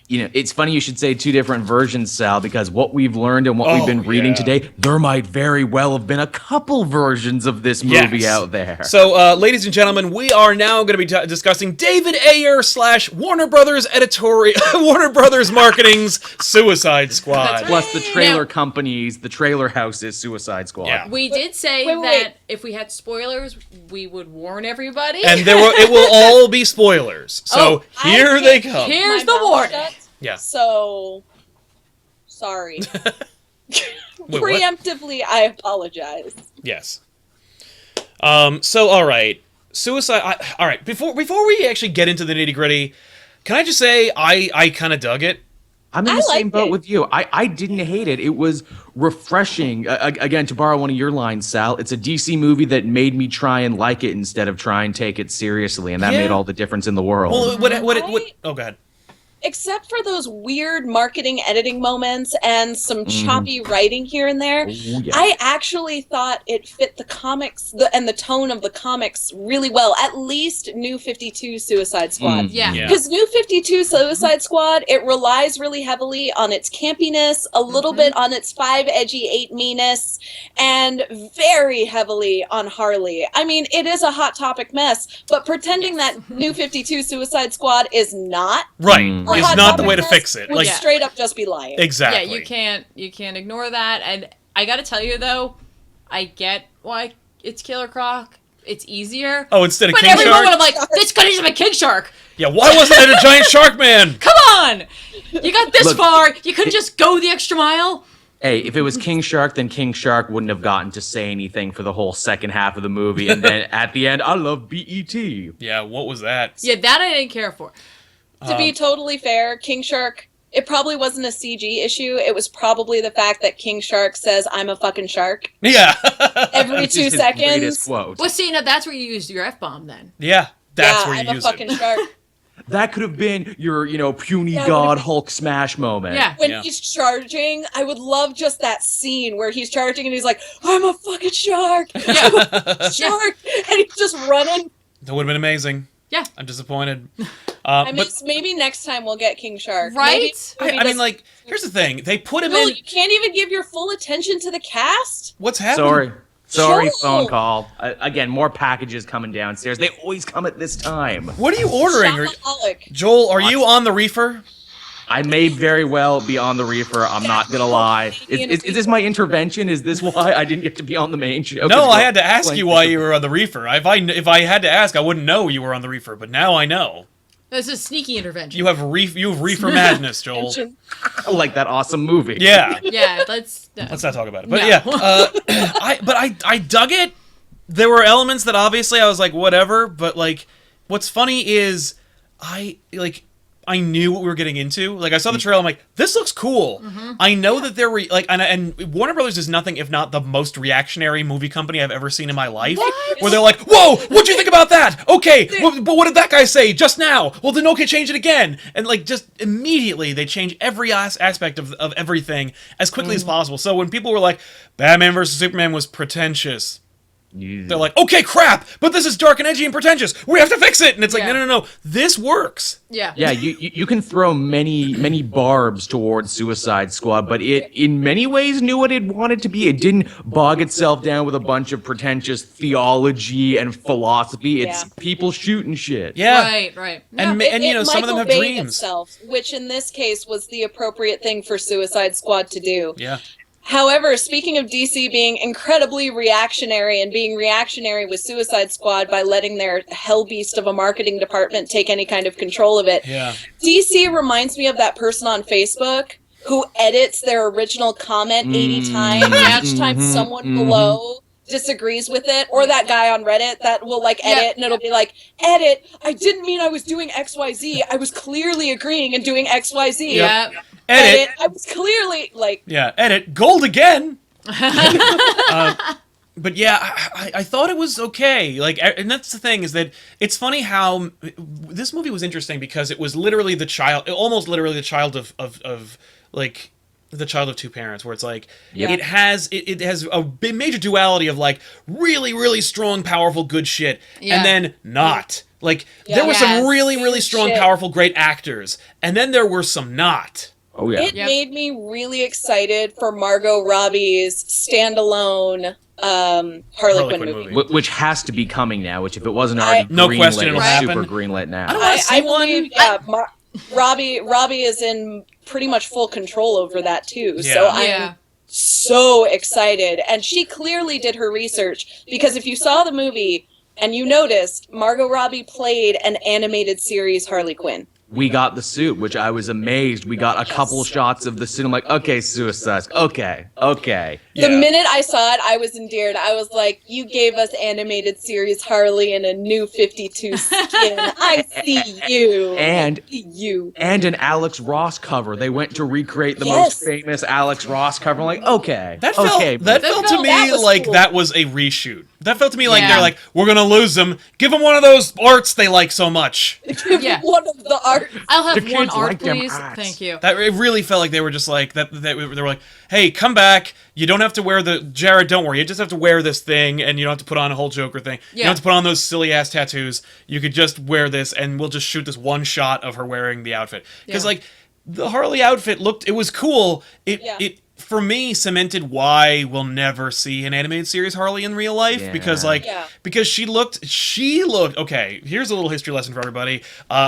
it's funny you should say two different versions, Sal, because what we've learned and what we've been reading today, there might very well have been a couple versions of this movie out there. So, ladies and gentlemen, we are now going to be discussing David Ayer / Warner Brothers Warner Brothers Marketing's Suicide Squad. Plus the trailer companies, the trailer houses, Suicide Squad. Yeah. We did say that if we had spoilers, we would warn everybody. And it will all be spoilers. So here they come. Here's the warning. Yeah. So, sorry. Wait, Preemptively, I apologize. Yes. So, all right. Suicide... all right, before we actually get into the nitty-gritty, can I just say I kind of dug it? I'm in the same boat with you. I didn't hate it. It was refreshing. Again, to borrow one of your lines, Sal, it's a DC movie that made me try and like it instead of try and take it seriously, and that made all the difference in the world. Well, oh, go ahead. Except for those weird marketing editing moments and some choppy writing here and there, I actually thought it fit the comics and the tone of the comics really well. At least New 52 Suicide Squad. Because New 52 Suicide Squad, it relies really heavily on its campiness, a little bit on its 5 edgy 8 meanness, and very heavily on Harley. I mean, it is a hot topic mess, but pretending that New 52 Suicide Squad is not. Right. It's not the way to fix it. Would straight up just be lying. Exactly. Yeah, you can't ignore that. And I gotta tell you though, I get why it's Killer Croc. It's easier. Oh, instead of King Shark? But every moment I'm like, this could have just been King Shark. Yeah, why wasn't it a giant shark man? Come on! You got this far, you couldn't just go the extra mile? Hey, if it was King Shark, then King Shark wouldn't have gotten to say anything for the whole second half of the movie. And then at the end, I love BET. Yeah, what was that? Yeah, that I didn't care for. To be totally fair, King Shark, it probably wasn't a CG issue. It was probably the fact that King Shark says, "I'm a fucking shark." Yeah. Every 2 seconds. Quote. Well, see, now that's where you used your F-bomb then. Yeah, that's where you I'm use a fucking shark. That could have been your, puny god Hulk smash moment. Yeah. When he's charging, I would love just that scene where he's charging and he's like, "I'm a fucking shark." Yeah. Shark. And he's just running. That would have been amazing. Yeah. I'm disappointed. I mean, maybe next time we'll get King Shark. Right? Maybe I mean, like, here's the thing. They put him in... You can't even give your full attention to the cast? What's happening? Sorry, Joel! phone call. Again, more packages coming downstairs. They always come at this time. What are you ordering? Shopaholic. Joel, are you on the reefer? I may very well be on the reefer. I'm not going to lie. Is this my intervention? Is this why I didn't get to be on the main show? No, I had to ask you why you were on the reefer. If I had to ask, I wouldn't know you were on the reefer, but now I know. This is a sneaky intervention. You have reefer madness, Joel. Like that awesome movie. Yeah. Yeah, let's not talk about it. But yeah, I dug it. There were elements that obviously I was like, whatever. But like, what's funny is I knew what we were getting into. Like, I saw the trailer, I'm like, this looks cool. I know that there were, and Warner Brothers is nothing if not the most reactionary movie company I've ever seen in my life. What? Where they're like, whoa, what'd you think about that? Okay, but what did that guy say just now? Well, then okay, change it again. And, like, just immediately they change every aspect of everything as quickly as possible. So when people were like, Batman vs. Superman was pretentious, they're like, okay, crap, but this is dark and edgy and pretentious. We have to fix it. And it's like, no. This works. Yeah. Yeah, you can throw many barbs towards Suicide Squad, but it, in many ways, knew what it wanted to be. It didn't bog itself down with a bunch of pretentious theology and philosophy. It's people shooting shit. Yeah. Right. And some of them have dreams. Itself, which in this case was the appropriate thing for Suicide Squad to do. Yeah. However, speaking of DC being incredibly reactionary and being reactionary with Suicide Squad by letting their hellbeast of a marketing department take any kind of control of it, DC reminds me of that person on Facebook who edits their original comment 80 times, and each time someone below disagrees with it, or that guy on Reddit that will edit and it'll be like, edit, I didn't mean I was doing XYZ, I was clearly agreeing and doing XYZ. Yeah. Edit, I was clearly edit, gold again. But yeah, I thought it was okay. And that's the thing, is that it's funny how this movie was interesting because it was literally almost literally the child of The Child of Two Parents, where it's like Yep. it has a big major duality of like really, really strong, powerful, good shit, Yeah. and then not. Like there were Yes. some really, really strong, Shit. powerful, great actors, and then there were some not. Oh yeah. It Yep. made me really excited for Margot Robbie's standalone Harley Quinn movie. Which has to be coming now. Which if it wasn't already No greenlit, question it'll it's happen. super greenlit now. I don't wanna see one. believe, Robbie is in pretty much full control over that too. So Yeah. I'm Yeah. so excited, and she clearly did her research, because if you saw the movie and you noticed, Margot Robbie played an animated series Harley Quinn. We got the suit, which I was amazed. We got a couple shots of the suit. I'm like, okay, Suicide Squad. Okay. The minute I saw it, I was endeared. I was like, you gave us animated series Harley in a new 52 skin. I see you. And I see you. and an Alex Ross cover. They went to recreate the Yes. most famous Alex Ross cover. I'm like, okay. That felt okay. that felt to felt- that me was like cool. that was a reshoot. That felt to me like Yeah. they're like, we're gonna lose them. Give them one of those arts they like so much. Yeah. One of the art. I'll have The one kids art, like them please. arts. Thank you. That it really felt like they were just like that. They were like, hey, come back. You don't have to wear the Jared. Don't worry. You just have to wear this thing, and you don't have to put on a whole Joker thing. You Yeah. don't have to put on those silly ass tattoos. You could just wear this, and we'll just shoot this one shot of her wearing the outfit. Because Yeah. like the Harley outfit looked, it was cool. It for me cemented why we'll never see an animated series Harley in real life, Yeah. because like because she looked okay. Here's a little history lesson for everybody.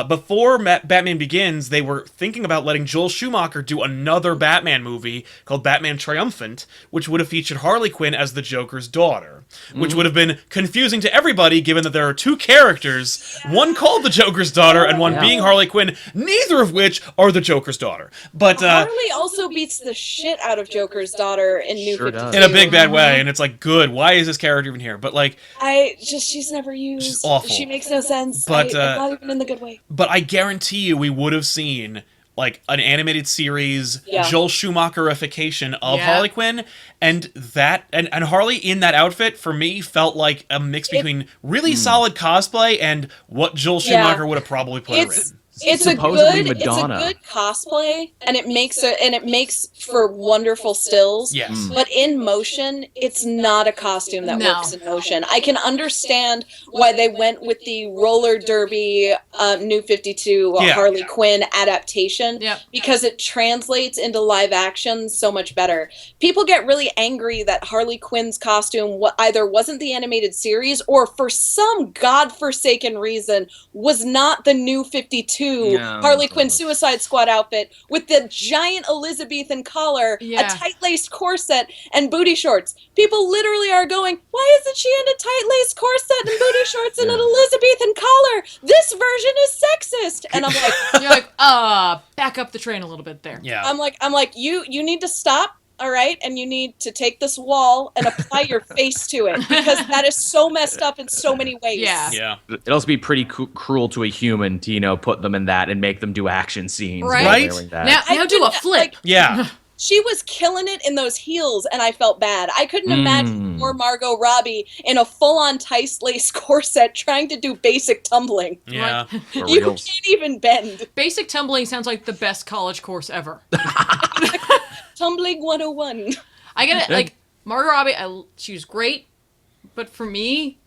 Before Batman Begins, they were thinking about letting Joel Schumacher do another Batman movie called Batman Triumphant, which would have featured Harley Quinn as the Joker's daughter, which would have been confusing to everybody given that there are two characters, one called the Joker's daughter and one being Harley Quinn, neither of which are the Joker's daughter. But Harley also beats the shit out of Joker's daughter in New Sure 52. does. in a big bad way, and it's like, good, why is this character even here? But like, She's never used. She's awful. She makes no sense. But, not even in the good way. but I guarantee you we would have seen like an animated series Joel Schumacherification of Harley Quinn, and that and Harley in that outfit for me felt like a mix between really solid cosplay and what Joel Schumacher would have probably put her in. It's Supposedly a good Madonna. it's a good cosplay, and it makes for wonderful stills. Yes. But in motion, it's not a costume that No. works in motion. I can understand why they went with the roller derby New 52 Harley Quinn adaptation, because it translates into live action so much better. People get really angry that Harley Quinn's costume either wasn't the animated series or for some godforsaken reason was not the New 52 Harley Quinn Suicide Squad outfit with the giant Elizabethan collar, a tight-laced corset, and booty shorts. People literally are going, why isn't she in a tight-laced corset and booty shorts and an Elizabethan collar? This version is sexist. And I'm like, You're like, back up the train a little bit there. Yeah. I'm like, you need to stop. All right, and you need to take this wall and apply your face to it, because that is so messed up in so many ways. Yeah. It'd also be pretty cruel to a human to, put them in that and make them do action scenes. Right. while Right? wearing that. Now do a flip. Yeah. She was killing it in those heels, and I felt bad. I couldn't imagine poor Margot Robbie in a full-on tight-lace corset trying to do basic tumbling. Yeah. For You reals. can't even bend. Basic tumbling sounds like the best college course ever. Tumbling 101. I get it. Like, Margot Robbie, she was great, but for me,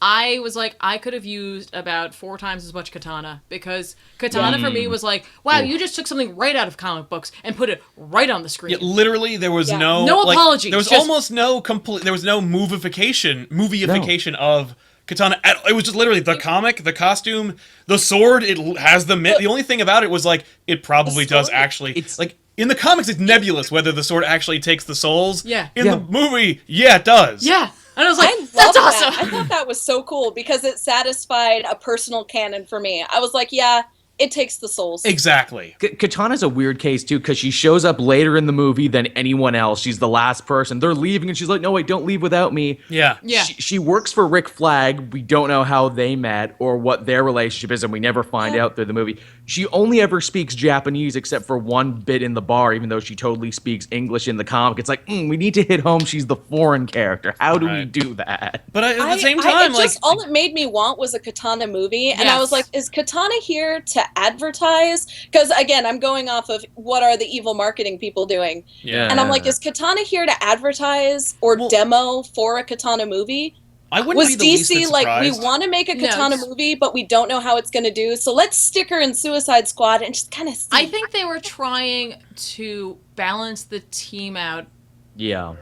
I was like, I could have used about 4 times as much katana, because katana for me was like, wow, you just took something right out of comic books and put it right on the screen. Yeah, literally, there was no apology. There was Just- almost no complete. There was no moveification of Katana. It was just literally the comic, the costume, the sword. It has the only thing about it was like it probably does actually. It's like in the comics, it's nebulous whether the sword actually takes the souls. Yeah. In the movie, it does. Yeah. And I was like, I love that's that. awesome. I thought that was so cool because it satisfied a personal canon for me. I was like, yeah, it takes the souls. Exactly. Katana's a weird case, too, because she shows up later in the movie than anyone else. She's the last person. They're leaving, and she's like, no, wait, don't leave without me. Yeah. Yeah. She works for Rick Flag. We don't know how they met or what their relationship is, and we never find out through the movie. She only ever speaks Japanese except for one bit in the bar, even though she totally speaks English in the comic. It's like, we need to hit home she's the foreign character. How do we do that? But at the same time, all it made me want was a Katana movie, and I was like, is Katana here to advertise? Because again, I'm going off of what are the evil marketing people doing. Yeah. And I'm like, is Katana here to advertise or demo for a Katana movie? I wouldn't Was be the least bit DC like, we surprised. want to make a No, Katana it's- movie, but we don't know how it's going to do, so let's stick her in Suicide Squad and just kind of see. I think they were trying to balance the team out, Yeah.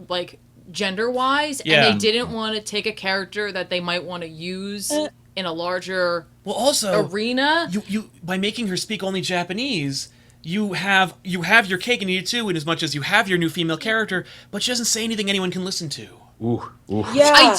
like, gender-wise, Yeah. and they didn't want to take a character that they might want to use in a larger Well, also, arena. you by making her speak only Japanese, you have your cake and eat it too, in as much as you have your new female character, but she doesn't say anything anyone can listen to. Ooh. Yeah. I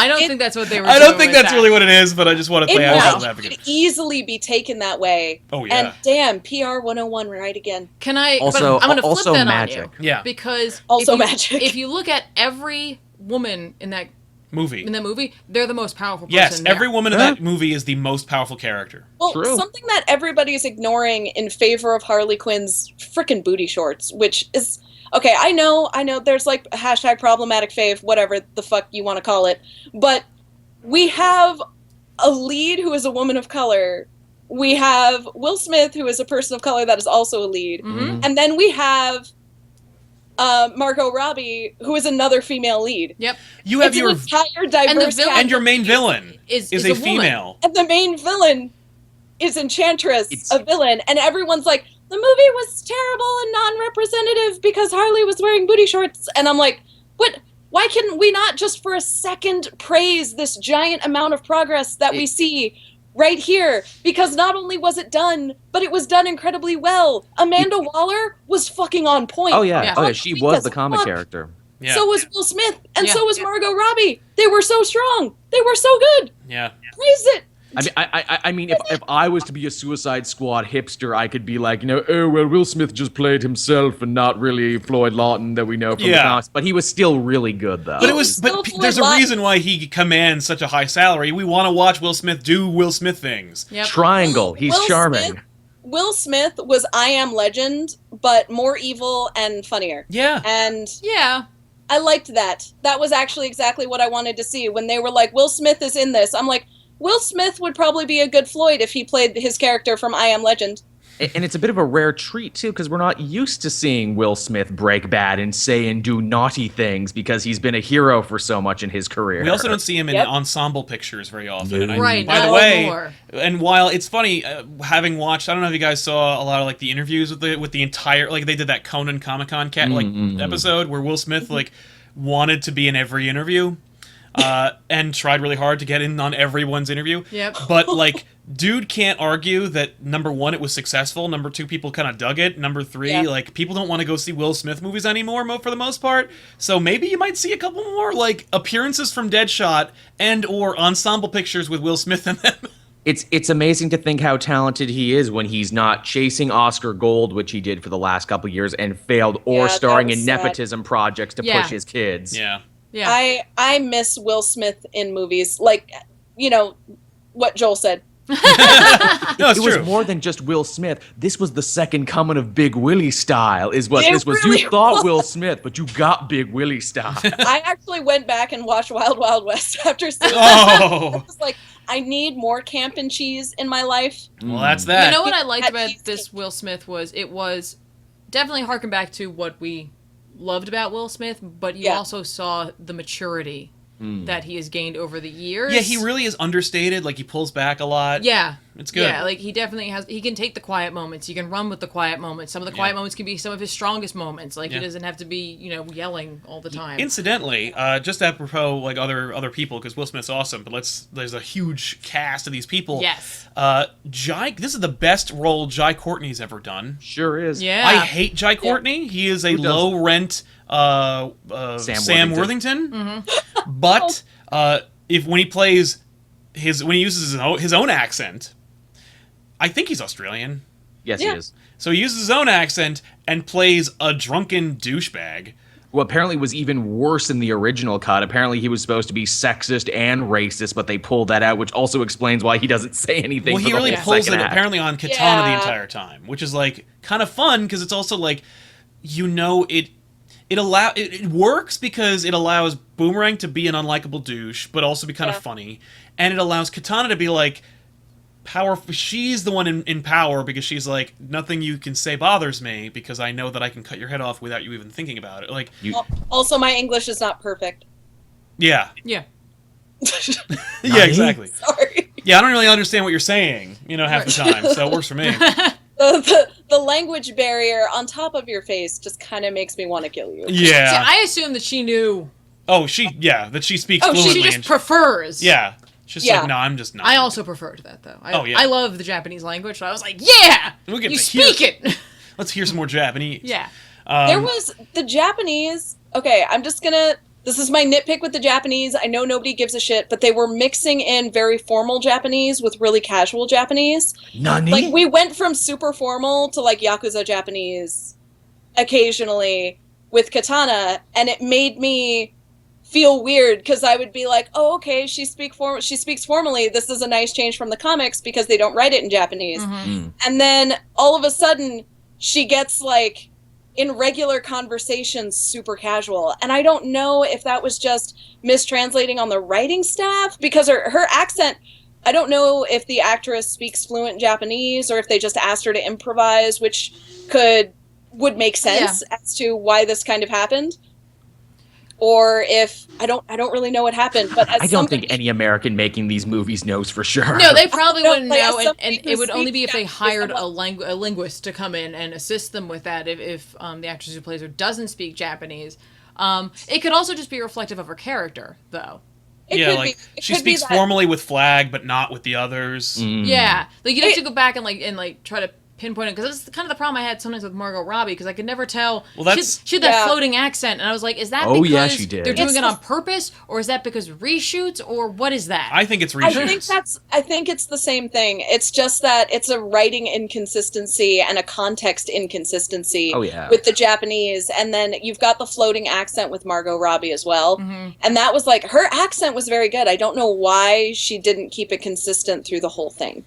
don't think that's what they were I doing don't think with that's that. really what it is, but I just want to It play out might advocate. easily be taken that way. Oh, yeah. And damn, PR 101 right again. Can I? Also- but I'm going to flip also that magic. on you. Yeah. Because Also if you, magic. If you look at every woman in that Movie. they're the most powerful person. Yes, there. every woman in that movie is the most powerful character. Well, True. something that everybody's ignoring in favor of Harley Quinn's frickin' booty shorts, which is okay. I know. There's like a hashtag problematic fave, whatever the fuck you want to call it, but we have a lead who is a woman of color. We have Will Smith, who is a person of color that is also a lead, Mhm. and then we have Margot Robbie, who is another female lead. Yep. You have It's your an entire diverse villain- cast. and your main villain Is is a a woman. female. And the main villain is Enchantress, It's- a villain, and everyone's like, the movie was terrible and non-representative because Harley was wearing booty shorts, and I'm like, what? Why can we not just for a second praise this giant amount of progress that we see right here? Because not only was it done, but it was done incredibly well. Amanda Waller was fucking on point. Oh yeah. Yeah. Oh yeah. She was the Because comic fuck, character. Yeah. So was Will Smith, and Yeah. so was Margot Robbie. They were so strong. They were so good. Yeah. Praise it. I mean, if I was to be a Suicide Squad hipster, I could be like, oh well, Will Smith just played himself and not really Floyd Lawton that we know from the Yeah. comics, but he was still really good though. But it was. Still But Floyd there's a Lawton. reason why he commands such a high salary. We want to watch Will Smith do Will Smith things. Yep. Triangle. He's Will charming. Smith- Will Smith was I Am Legend, but more evil and funnier. Yeah. And Yeah. I liked that. That was actually exactly what I wanted to see. When they were like, Will Smith is in this, I'm like, Will Smith would probably be a good Floyd if he played his character from I Am Legend. And it's a bit of a rare treat too, because we're not used to seeing Will Smith break bad and say and do naughty things because he's been a hero for so much in his career. We also don't see him in Yep. ensemble pictures very often. And Right, by the not way, anymore. and while it's funny, having watched, I don't know if you guys saw a lot of like the interviews with the entire, like they did that Conan Comic Con episode where Will Smith like wanted to be in every interview. And tried really hard to get in on everyone's interview. Yep. But, like, dude can't argue that, number one, it was successful. Number two, people kind of dug it. Number three, Yeah. like, people don't want to go see Will Smith movies anymore, for the most part. So maybe you might see a couple more, like, appearances from Deadshot and or ensemble pictures with Will Smith in them. It's amazing to think how talented he is when he's not chasing Oscar Gold, which he did for the last couple of years, and failed, or Yeah, that starring was in sad. nepotism projects to Yeah. push his kids. Yeah. Yeah. I miss Will Smith in movies. Like, what Joel said. No, it's It true. was more than just Will Smith. This was the second coming of Big Willie style, is what It this was. really You thought was. Will Smith, but you got Big Willie style. I actually went back and watched Wild Wild West after seeing that. I Oh, was like, I need more camp and cheese in my life. well, that's that. You know what I liked At about least- this Will Smith was it was definitely harken back to what we loved about Will Smith, but you Yeah. also saw the maturity that he has gained over the years. Yeah, he really is understated. Like, he pulls back a lot. Yeah. It's good. Yeah, like he definitely has. He can take the quiet moments. He can run with the quiet moments. Some of the quiet Yeah. moments can be some of his strongest moments. Like Yeah. he doesn't have to be, yelling all the time. Incidentally, just apropos like other people, because Will Smith's awesome, but there's a huge cast of these people. Yes. This is the best role Jai Courtney's ever done. Sure is. Yeah. I hate Jai Courtney. He is a doesn't? low rent Sam Worthington. Mm-hmm. But when he uses his own accent, I think he's Australian. Yes, Yeah. he is. So he uses his own accent and plays a drunken douchebag. Who apparently was even worse in the original cut. Apparently he was supposed to be sexist and racist, but they pulled that out, which also explains why he doesn't say anything. Well, for he the really whole pulls it second act. apparently on Katana the Yeah. entire time, which is like kind of fun because it's also like, it works because it allows Boomerang to be an unlikable douche, but also be kind of Yeah. funny, and it allows Katana to be like powerful. She's the one in power because she's like, nothing you can say bothers me because I know that I can cut your head off without you even thinking about it. Like, Also, my English is not perfect. yeah, Yeah. yeah, exactly. Sorry. Yeah, I don't really understand what you're saying, half the time, so it works for me. The language barrier on top of your face just kind of makes me want to kill you. Yeah. See, I assumed that she knew. Oh, that she speaks fluently. She just and prefers. yeah. She's Yeah. like, no, I'm just not. I also preferred that, though. Yeah. I love the Japanese language, so I was like, yeah! We get You to speak hear- it! Let's hear some more Japanese. Yeah. There was the Japanese. Okay, this is my nitpick with the Japanese. I know nobody gives a shit, but they were mixing in very formal Japanese with really casual Japanese. Nani? Like, we went from super formal to, like, Yakuza Japanese occasionally with Katana, and it made me feel weird, because I would be like, oh, okay, she speaks formally. This is a nice change from the comics, because they don't write it in Japanese. And then, all of a sudden, she gets, like, in regular conversations, super casual. And I don't know if that was just mistranslating on the writing staff, because her accent, I don't know if the actress speaks fluent Japanese, or if they just asked her to improvise, which would make sense as to why this kind of happened. Or if I don't really know what happened, but I don't think any American making these movies knows for sure. No, they probably No, wouldn't like, know, as and somebody who it would only be if they speaks hired Japanese, a linguist to come in and assist them with that. If the actress who plays her doesn't speak Japanese, it could also just be reflective of her character, though. She speaks formally with Flag, but not with the others. Yeah, like you'd have to go back and try to pinpoint it, because that's kind of the problem I had sometimes with Margot Robbie, because I could never tell. Well, she had that floating accent, and I was like, is that because she did. they're doing it on purpose, or is that because reshoots, or what is that? I think it's reshoots. I think it's the same thing. It's just that it's a writing inconsistency and a context inconsistency with the Japanese, and then you've got the floating accent with Margot Robbie as well. And that was like, her accent was very good. I don't know why she didn't keep it consistent through the whole thing.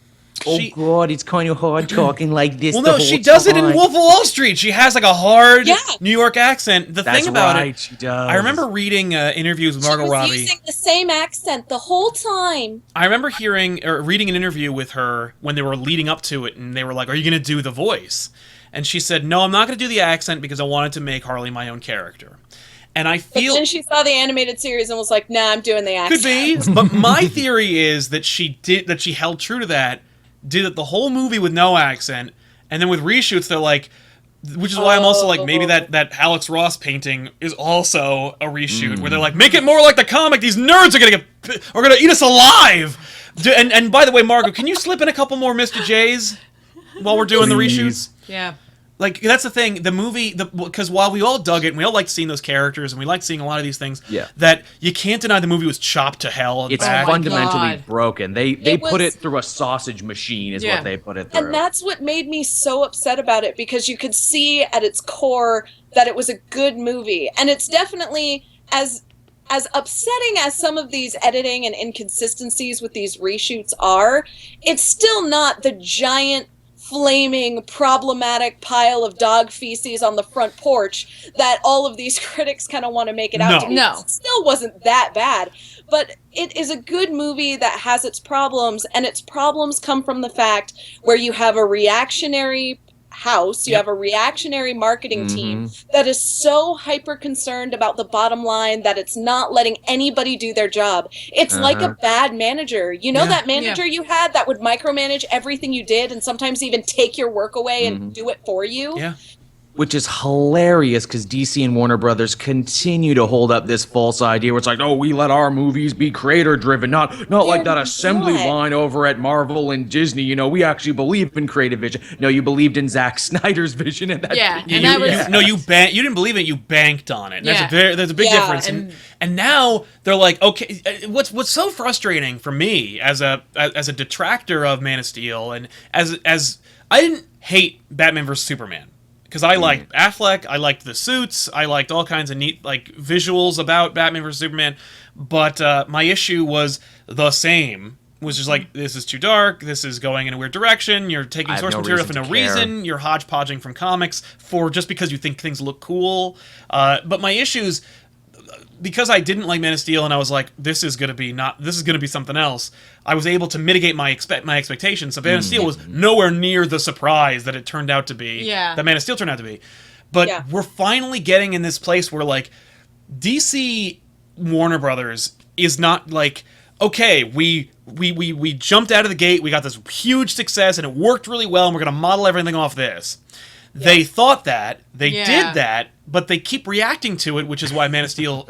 Oh God, it's kind of hard talking like this. Well, no, she does it in Wolf of Wall Street. She has like a hard New York accent. That's thing about right, it, she does. I remember reading interviews with Margot Robbie. She was using the same accent the whole time. I remember reading an interview with her when they were leading up to it, and they were like, "Are you going to do the voice?" And she said, "No, I'm not going to do the accent because I wanted to make Harley my own character." And I feel. But then she saw the animated series and was like, "Nah, I'm doing the accent." Could be, but my theory is that she held true to that. Did it the whole movie with no accent, and then with reshoots they're like, which is why I'm also like, maybe that Alex Ross painting is also a reshoot where they're like, make it more like the comic. These nerds are gonna eat us alive. And by the way, Margot, can you slip in a couple more Mr. J's while we're doing the reshoots? Yeah. Like, that's the thing, the movie, because while we all dug it, and we all liked seeing those characters, and we liked seeing a lot of these things, that you can't deny the movie was chopped to hell. It's fundamentally broken. They put it through a sausage machine is what they put it through. And that's what made me so upset about it, because you could see at its core that it was a good movie. And it's definitely, as upsetting as some of these editing and inconsistencies with these reshoots are, it's still not the giant flaming, problematic pile of dog feces on the front porch that all of these critics kind of want to make it out to be. No. It still wasn't that bad, but it is a good movie that has its problems, and its problems come from the fact where you have a reactionary house, you have a reactionary marketing team that is so hyper concerned about the bottom line that it's not letting anybody do their job. It's like a bad manager. You know that manager you had that would micromanage everything you did and sometimes even take your work away and do it for you? Yeah. Which is hilarious because DC and Warner Brothers continue to hold up this false idea where it's like, oh, we let our movies be creator-driven, not like that assembly line over at Marvel and Disney. You know, we actually believe in creative vision. No, you believed in Zack Snyder's vision, and that No, you didn't believe it. You banked on it. There's a big difference. And now they're like, okay, what's so frustrating for me as a detractor of Man of Steel, and as I didn't hate Batman vs Superman. Because I liked Affleck, I liked the suits, I liked all kinds of neat visuals about Batman vs Superman, but my issue was the same. Was just like, this is too dark, this is going in a weird direction, you're taking source material for no reason, you're hodgepodging from comics just because you think things look cool. But my issues, because I didn't like Man of Steel and I was like, this is gonna be something else. I was able to mitigate my expectations. So Man of Steel was nowhere near the surprise that it turned out to be. Yeah. That Man of Steel turned out to be. But we're finally getting in this place where like DC Warner Brothers is not like, okay, we jumped out of the gate, we got this huge success and it worked really well and we're gonna model everything off this. They thought that, they did that, but they keep reacting to it, which is why Man of Steel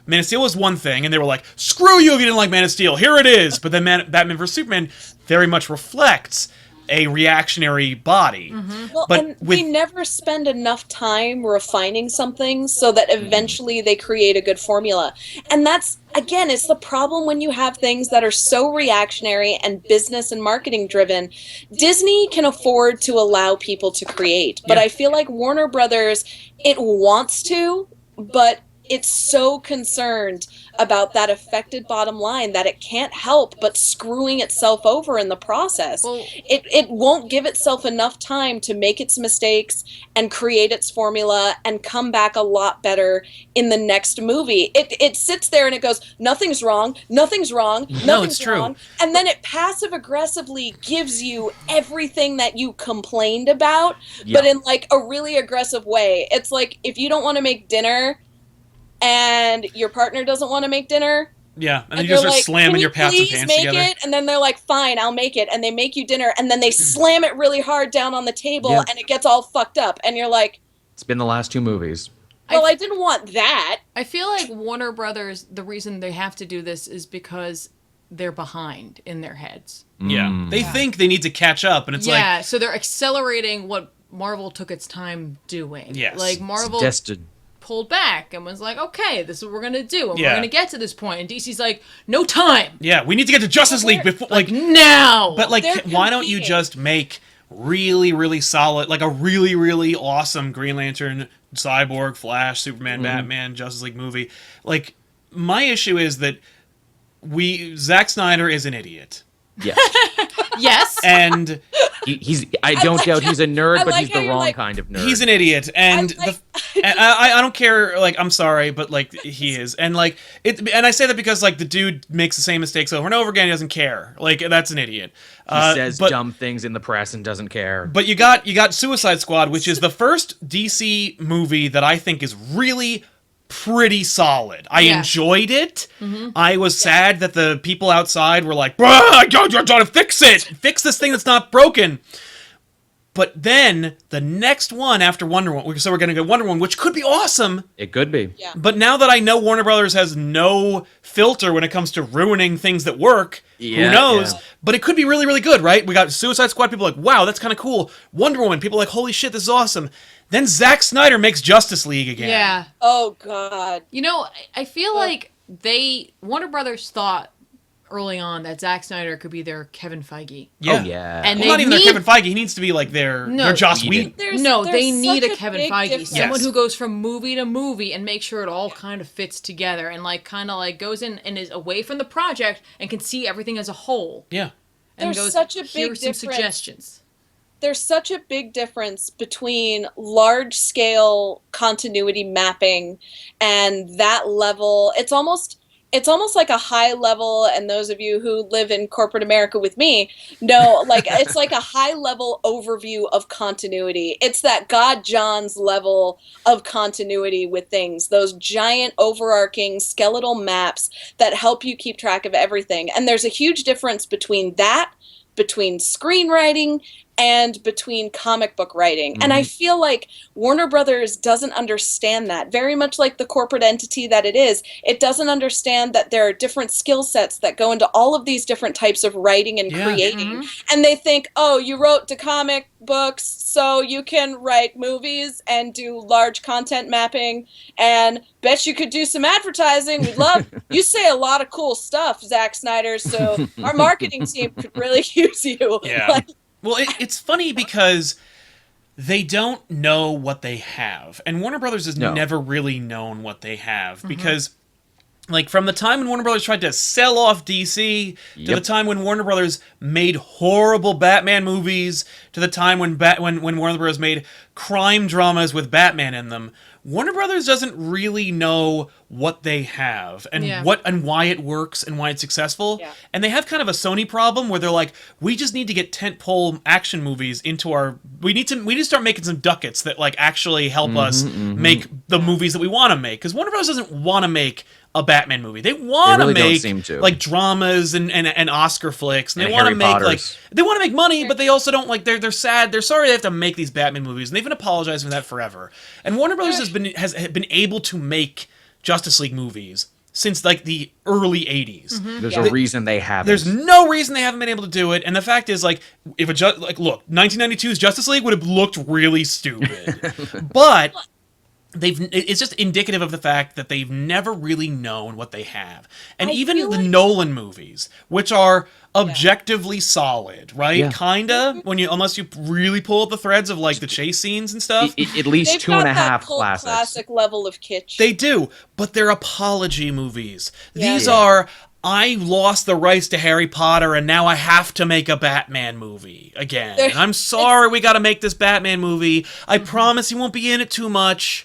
was one thing, and they were like, screw you if you didn't like Man of Steel, here it is! But then Batman vs. Superman very much reflects a reactionary body. Well, But and they never spend enough time refining something so that eventually they create a good formula. And that's, again, it's the problem when you have things that are so reactionary and business and marketing driven. Disney can afford to allow people to create, but I feel like Warner Brothers, it wants to, but it's so concerned about that affected bottom line that it can't help but screwing itself over in the process. Well, it won't give itself enough time to make its mistakes and create its formula and come back a lot better in the next movie. It sits there and it goes, nothing's wrong, nothing's wrong, nothing's true. wrong. And then it passive aggressively gives you everything that you complained about, but in like a really aggressive way. It's like, if you don't want to make dinner and your partner doesn't want to make dinner. Yeah, and then you just start like, slamming your pots and pans make together. it? And then they're like, fine, I'll make it. And they make you dinner, and then they slam it really hard down on the table, and it gets all fucked up. And you're like, It's been the last 2 movies. well, I didn't want that. I feel like Warner Brothers, the reason they have to do this is because they're behind in their heads. Yeah, they think they need to catch up, and it's like, So they're accelerating what Marvel took its time doing. Yes. Like Marvel pulled back and was like, okay, this is what we're gonna do, and we're gonna get to this point. And DC's like, no time. yeah, we need to get to Justice League before, like, Now. but like, They're why don't you competing. just make really, really solid, like a really, really awesome Green Lantern, Cyborg, Flash, Superman, Batman, Justice League movie? Like, my issue is that Zack Snyder is an idiot. Yes. Yes. And I don't doubt he's a nerd, but like he's how the you're wrong like- kind of nerd. he's an idiot, and and I don't care. Like, I'm sorry, but like, he is, and like it. And I say that because like the dude makes the same mistakes over and over again. He doesn't care. Like, that's an idiot. He says dumb things in the press and doesn't care. But you got Suicide Squad, which is the first DC movie that I think is really pretty solid. I enjoyed it. I was sad that the people outside were like, "Bruh, you're trying to fix it. Fix this thing that's not broken." But then the next one after Wonder Woman, so we're going to get Wonder Woman, which could be awesome. It could be. Yeah. But now that I know Warner Brothers has no filter when it comes to ruining things that work, who knows? Yeah. But it could be really, really good, right? We got Suicide Squad, people are like, wow, that's kind of cool. Wonder Woman, people are like, holy shit, this is awesome. Then Zack Snyder makes Justice League again. Yeah. Oh, God. You know, I feel like Warner Brothers thought early on that Zack Snyder could be their Kevin Feige. Yeah. Oh, yeah. And Well, they not even need, their Kevin Feige. He needs to be like their Joss Whedon. There's they need such a Kevin big Feige, difference. someone Yes. who goes from movie to movie and makes sure it all kind of fits together and like kind of like goes in and is away from the project and can see everything as a whole. Yeah. And There's goes, such a big here's some difference. suggestions. There's such a big difference between large-scale continuity mapping and that level. It's almost like a high level, and those of you who live in corporate America with me know, like, it's like a high level overview of continuity. It's that God John's level of continuity with things, those giant overarching skeletal maps that help you keep track of everything. And there's a huge difference between that, between screenwriting, and between comic book writing. And I feel like Warner Brothers doesn't understand that. Very much like the corporate entity that it is, it doesn't understand that there are different skill sets that go into all of these different types of writing and creating. And they think, oh, you wrote the comic books, so you can write movies and do large content mapping, and bet you could do some advertising. We'd love, you say a lot of cool stuff, Zack Snyder, so our marketing team could really use you. Yeah. Like, Well, it's funny because they don't know what they have. And Warner Brothers has never really known what they have because Like, from the time when Warner Brothers tried to sell off DC, to the time when Warner Brothers made horrible Batman movies, to the time when Warner Brothers made crime dramas with Batman in them, Warner Brothers doesn't really know what they have and why it works and why it's successful. Yeah. And they have kind of a Sony problem where they're like, we just need to get tentpole action movies into our. We need to start making some ducats that like actually help us make the movies that we want to make. Because Warner Brothers doesn't want to make a Batman movie. They want to make like dramas and Oscar flicks, and they want to make like they want to make money, but they also don't like they're sad. They're sorry they have to make these Batman movies, and they've been apologizing for that forever. And Warner Brothers has been able to make Justice League movies since like the early 80s. There's a reason they haven't. There's no reason they haven't been able to do it. And the fact is, like, if look, 1992's Justice League would have looked really stupid, but it's just indicative of the fact that they've never really known what they have. And even the Nolan movies, which are objectively solid, right? Yeah. Kinda, unless you really pull up the threads of like the chase scenes and stuff. At least They've 2.5 got classics. classic level of kitsch. They do, but they're apology movies. These are, I lost the rights to Harry Potter and now I have to make a Batman movie again. And I'm sorry we gotta make this Batman movie. I promise you won't be in it too much.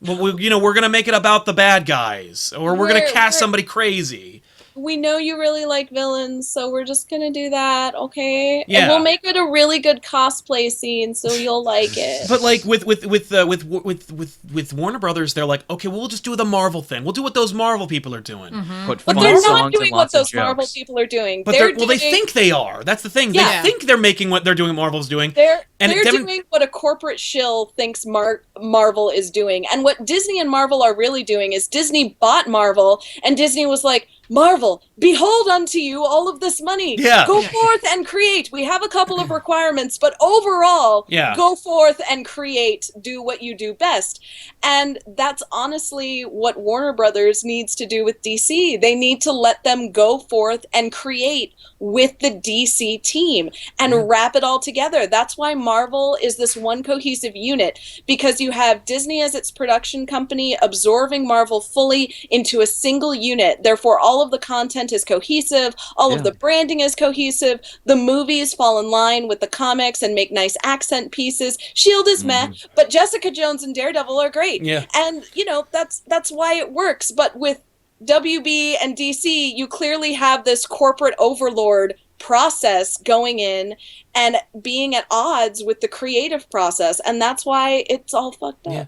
But we're going to make it about the bad guys, or we're going to cast somebody crazy. We know you really like villains, so we're just gonna do that, okay? Yeah. And we'll make it a really good cosplay scene, so you'll like it. But like with Warner Brothers, they're like, okay, well, we'll just do the Marvel thing. We'll do what those Marvel people are doing. But they're not doing what those Marvel people are doing. But they think they are. That's the thing. They think they're making what they're doing. What Marvel's doing. They're doing what a corporate shill thinks Marvel is doing, and what Disney and Marvel are really doing is Disney bought Marvel, and Disney was like, Marvel, behold unto you all of this money. Yeah. Go forth and create. We have a couple of requirements, but overall, go forth and create. Do what you do best. And that's honestly what Warner Brothers needs to do with DC. They need to let them go forth and create with the DC team and wrap it all together. That's why Marvel is this one cohesive unit, because you have Disney as its production company absorbing Marvel fully into a single unit. Therefore, all of the content is cohesive, all of the branding is cohesive, the movies fall in line with the comics and make nice accent pieces. S.H.I.E.L.D. is meh, but Jessica Jones and Daredevil are great. Yeah. And, that's why it works. But with WB and DC, you clearly have this corporate overlord process going in and being at odds with the creative process, and that's why it's all fucked up.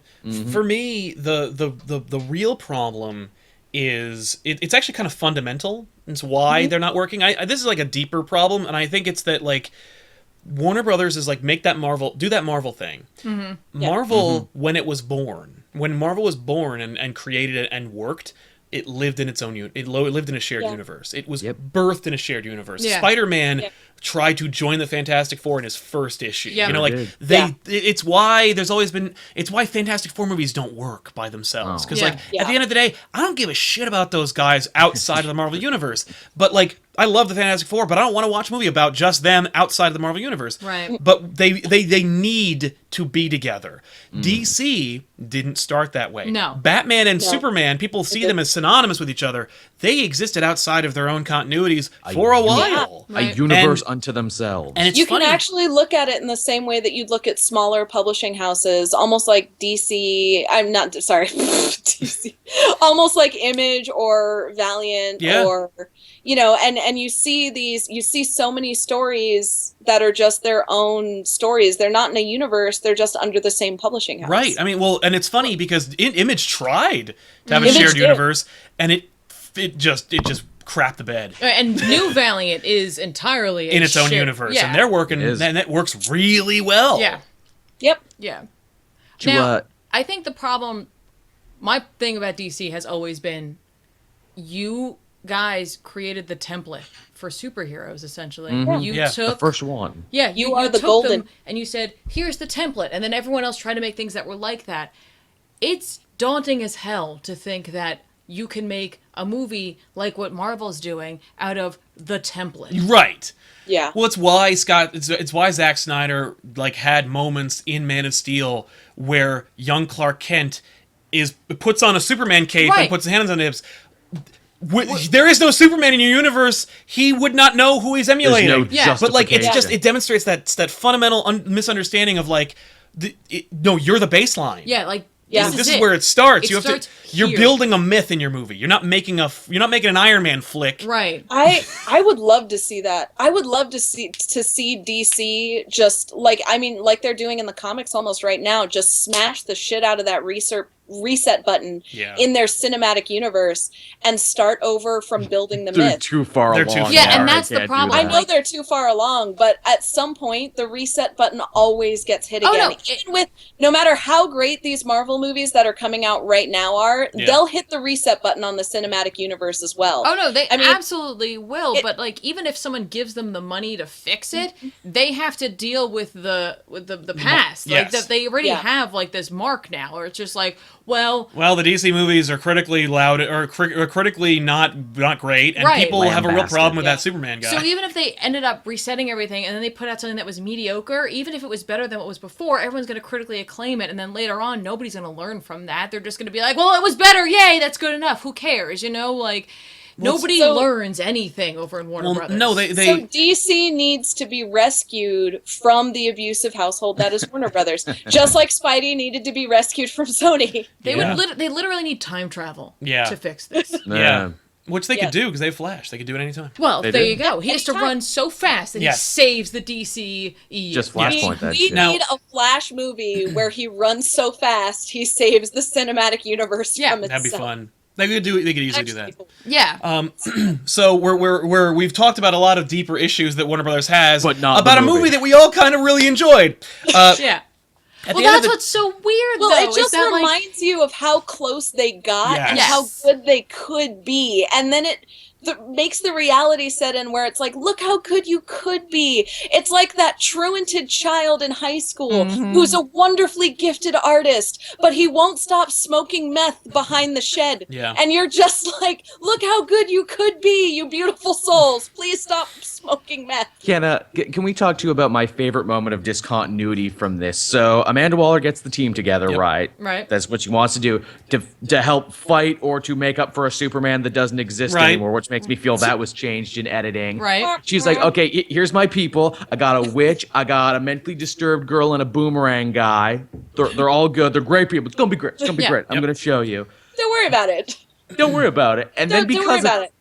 For me, the real problem is it's actually kind of fundamental. It's why they're not working. This is like a deeper problem, and I think it's that like Warner Brothers is like do that Marvel thing. Marvel, when Marvel was born and created it and worked, it lived in its own it lived in a shared universe. It was birthed in a shared universe. Spider-Man tried to join the Fantastic Four in his first issue. It's why it's why Fantastic Four movies don't work by themselves. Because at the end of the day, I don't give a shit about those guys outside of the Marvel universe. But like, I love the Fantastic Four, but I don't want to watch a movie about just them outside of the Marvel universe. Right. But they need to be together. DC didn't start that way. No. Batman and Superman, people see them as synonymous with each other. They existed outside of their own continuities for a while. Right. A universe unto themselves. And it's you funny. can actually look at it in the same way that you'd look at smaller publishing houses, almost like DC. I'm not sorry, DC. Almost like Image or Valiant, or and you see so many stories that are just their own stories. They're not in a universe. They're just under the same publishing house. Right. I mean, well, and it's funny because Image tried to have a shared universe, and it just crapped the bed. And New Valiant is entirely in its own universe, and they're working, and that works really well. Yeah. Yep. Yeah. Now, I think the problem, my thing about DC has always been, you guys created the template for superheroes, essentially. You took the first one. Yeah, you are the took golden. them and you said, here's the template, and then everyone else tried to make things that were like that. It's daunting as hell to think that you can make a movie like what Marvel's doing out of the template. Right. Yeah. Well, it's why it's why Zack Snyder had moments in Man of Steel where young Clark Kent puts on a Superman cape and puts his hands on hips. there is no Superman in your universe. He would not know who he's emulating. There's no Yeah. But like, it's just justification. it demonstrates that fundamental misunderstanding of like, no, you're the baseline. Yeah, like Yeah. This is it. where it starts. It You have starts you're here. building a myth in your movie. You're not making an Iron Man flick. Right. I would love to see that. I would love to see DC just like they're doing in the comics almost right now, just smash the shit out of that reset button Yeah. in their cinematic universe and start over from building the They're myth. too far They're too along. far. Yeah, and there. that's the can't do problem. I that. know they're too far along, but at some point the reset button always gets hit Oh, again. no, Even with no matter how great these Marvel movies that are coming out right now are, Yeah. they'll hit the reset button on the cinematic universe as well. Oh no, they I mean, absolutely will. But like, even if someone gives them the money to fix it, they have to deal with the past. Like Yes. that they already Yeah. have like this mark now, or it's just like, well, Well, the DC movies are critically loud or critically not great, and Right. people have a real Lambasted. problem with Yeah. that Superman guy. so even if they ended up resetting everything and then they put out something that was mediocre, even if it was better than what was before, everyone's going to critically acclaim it, and then later on, nobody's going to learn from that. They're just going to be like, well, it was better, yay, that's good enough. Who cares? You know, like nobody so- learns anything over in Warner Well, Brothers. no, they So DC needs to be rescued from the abusive household that is Warner Brothers, just like Spidey needed to be rescued from Sony. They Yeah. they literally need time travel Yeah. to fix this. yeah, which they Yeah. could do because they have Flash. They could do it anytime. Well, They there do. you go. He has to Anytime. run so fast that Yes. he saves the DCE. Just We, Flashpoint that we shit. Now- need a Flash movie where he runs so fast he saves the cinematic universe Yeah, from itself. That'd be fun. They could do it. They could easily do that. Actually, Yeah. So we've talked about a lot of deeper issues that Warner Brothers has, But not about the a movie movie. that we all kind of really enjoyed. Yeah. At Well, the end of that's the- what's so weird, Well, though. it just is that, like, reminds you of how close they got and Yes. how good they could be. And then it makes the reality set in where it's like, look how good you could be. It's like that truanted child in high school who's a wonderfully gifted artist, but he won't stop smoking meth behind the shed. Yeah. And you're just like, look how good you could be, you beautiful souls. Please stop smoking meth. Can we talk to you about my favorite moment of discontinuity from this? So Amanda Waller gets the team together, Yep. right? Right. That's what she wants to do to help fight or to make up for a Superman that doesn't exist Right. anymore, which makes me feel that was changed in editing. Right. She's like, okay, here's my people. I got a witch. I got a mentally disturbed girl and a boomerang guy. They're all good. They're great people. It's gonna be great. It's gonna be Yeah. great. I'm Yep. gonna show you. Don't worry about it. Don't worry about it. And then Don't worry because about it.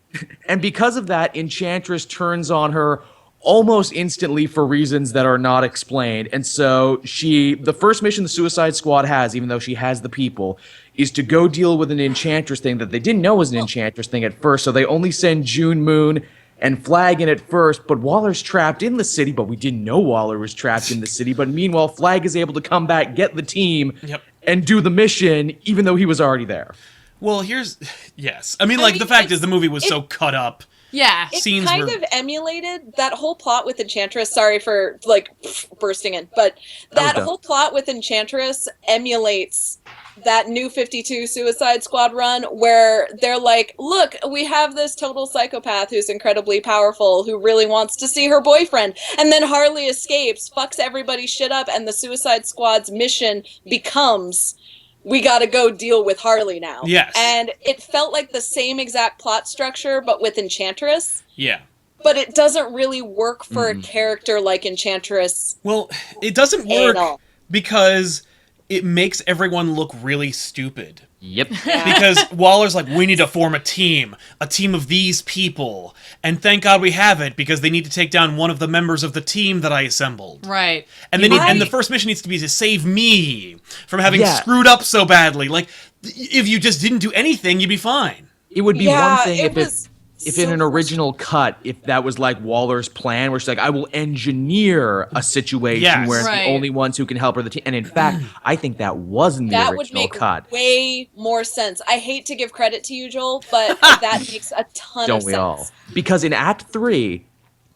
and because of that, Enchantress turns on her almost instantly for reasons that are not explained. And so the first mission the Suicide Squad has, even though she has the people, is to go deal with an Enchantress thing that they didn't know was an Enchantress thing at first. So they only send June Moon and Flag in at first, but Waller's trapped in the city, but we didn't know Waller was trapped in the city. But meanwhile, Flag is able to come back, get the team, Yep. and do the mission, even though he was already there. Well, yes. I mean, like, the fact is the movie was so cut up. Yeah. It Scenes kind were- of emulated that whole plot with Enchantress. Sorry for like bursting in, but that done. whole plot with Enchantress emulates that New 52 Suicide Squad run where they're like, look, we have this total psychopath who's incredibly powerful who really wants to see her boyfriend, and then Harley escapes, fucks everybody's shit up, and the Suicide Squad's mission becomes, we gotta go deal with Harley now. Yes. And it felt like the same exact plot structure, but with Enchantress. Yeah. But it doesn't really work for a character like Enchantress Well, it doesn't at work all. because it makes everyone look really stupid. Yep. Because Waller's like, we need to form a team of these people. And thank God we have it, because they need to take down one of the members of the team that I assembled. Right. And and the first mission needs to be to save me from having Yeah. screwed up so badly. Like, if you just didn't do anything, you'd be fine. It would be Yeah, one thing it if was if so in an original cut, if that was like Waller's plan, where she's like, I will engineer a situation Yes. where Right. the only ones who can help are the team. And in fact, I think that was in the that would original make cut. way more sense. I hate to give credit to you, Joel, but that makes a ton Don't of we sense. all? Because in Act 3,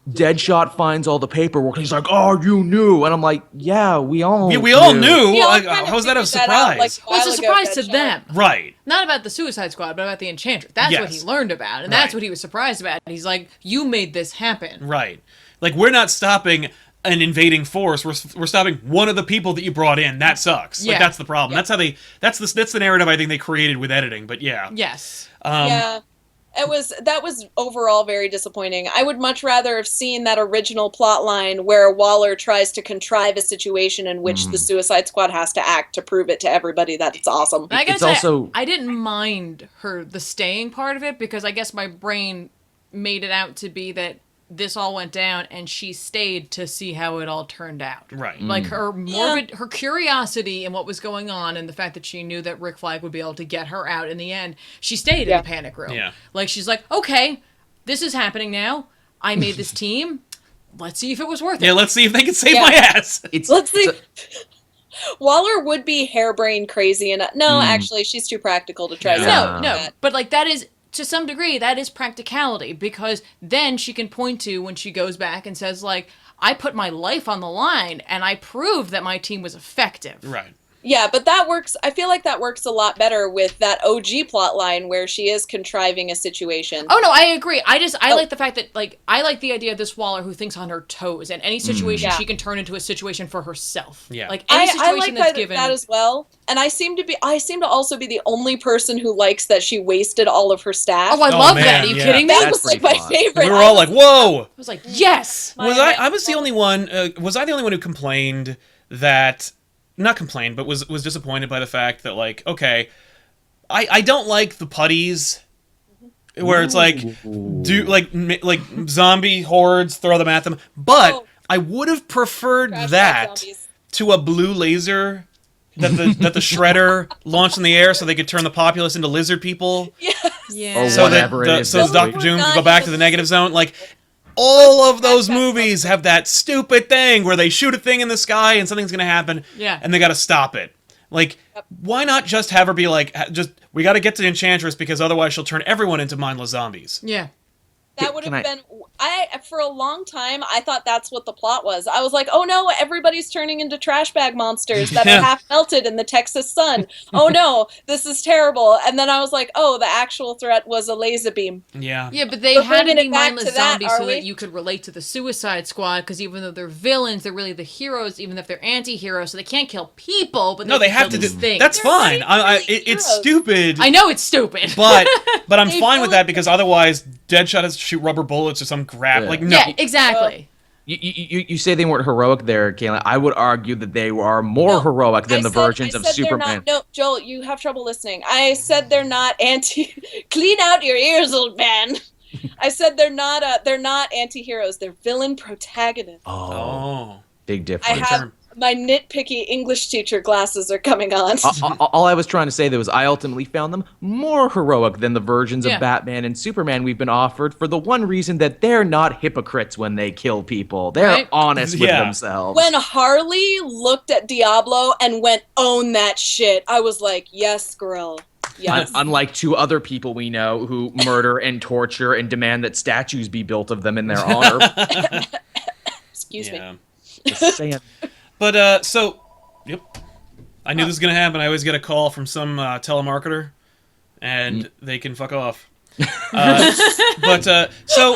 Deadshot finds all the paperwork and he's like, oh, you knew. And I'm like, yeah, we all We all knew. We all Like, kind of how was that a figured out, surprise? like, Well, it's a while ago, surprise to Deadshot. them. Right. Not about the Suicide Squad, but about the Enchantress. That's what Yes. he learned about, and that's Right. what he was surprised about. He's like, you made this happen. Right. Like, we're not stopping an invading force. We're stopping one of the people that you brought in. That sucks. Yeah. Like, that's the problem. That's how that's the narrative I think they created with editing. But yeah. Yes. Yeah. That was overall very disappointing. I would much rather have seen that original plot line where Waller tries to contrive a situation in which the Suicide Squad has to act to prove it to everybody that it's awesome. I gotta It's say, also- I didn't mind the staying part of it, because I guess my brain made it out to be that this all went down and she stayed to see how it all turned out. Right. Like her her curiosity and what was going on, and the fact that she knew that Rick Flag would be able to get her out in the end, she stayed in the panic room. Yeah. Like, she's like, okay, this is happening now. I made this team. Let's see if it was worth it. Yeah, let's see if they can save my ass. Let's see. Waller would be harebrained crazy, and actually, she's too practical to try. No, but like, that is, to some degree, that is practicality, because then she can point to when she goes back and says, like, I put my life on the line and I proved that my team was effective. Right. Yeah, but that works. I feel like that works a lot better with that OG plot line where she is contriving a situation. Oh no, I agree. I like the fact that, like, I like the idea of this Waller who thinks on her toes, and any situation she can turn into a situation for herself. Yeah. Like, any situation I like that's that, given. that as well. And I seem to also be the only person who likes that she wasted all of her staff. Oh, I love man, that. Are you yeah. kidding me? that That's was like pretty my fun. favorite. We were all like, whoa! I was like, yes. I was the only one, was I the only one who complained that, not complained, but was disappointed by the fact that, like, okay, I don't like the putties where it's like, like zombie hordes, throw them at them, but I would have preferred Crash that zombies. to a blue laser that the shredder launched in the air so they could turn the populace into lizard people. Yeah. Or So that whatever it is. so Dr. Doom could go back to the negative zone. Like, all of those movies have that stupid thing where they shoot a thing in the sky and something's gonna happen. Yeah. And they gotta stop it. Like, why not just have her be like, we gotta get to Enchantress because otherwise she'll turn everyone into mindless zombies. Yeah. That would have Can been. For a long time, I thought that's what the plot was. I was like, oh no, everybody's turning into trash bag monsters that Yeah. are half melted in the Texas sun. Oh no, this is terrible. And then I was like, oh, the actual threat was a laser beam. Yeah. Yeah, but they We're had to bringing be it back mindless to that, zombies are so we? that you could relate to the Suicide Squad, because even though they're villains, they're really the heroes, even if they're anti-heroes, so they can't kill people, but No, they can have kill to these do. things. That's fine. not even really It's heroes. stupid. I know it's stupid. But I'm They fine with really- that because otherwise Deadshot has to shoot rubber bullets or some crap. Yeah. Like, no. Yeah, exactly. You say they weren't heroic there, Kayla. I would argue that they are more heroic than the versions of Superman. No, Joel, you have trouble listening. I said they're not anti. Clean out your ears, old man. I said they're not anti-heroes. They're villain protagonists. Oh. Big I difference. have my nitpicky English teacher glasses are coming on. All I was trying to say there was I ultimately found them more heroic than the versions Yeah. of Batman and Superman we've been offered for the one reason that they're not hypocrites when they kill people. They're Right. honest with Yeah. themselves. When Harley looked at Diablo and went, "Own that shit," I was like, "Yes, girl, yes." Unlike two other people we know who murder and torture and demand that statues be built of them in their honor. Excuse me. Yeah. Just saying. But, so, yep. I knew this was going to happen. I always get a call from some telemarketer, and they can fuck off. So,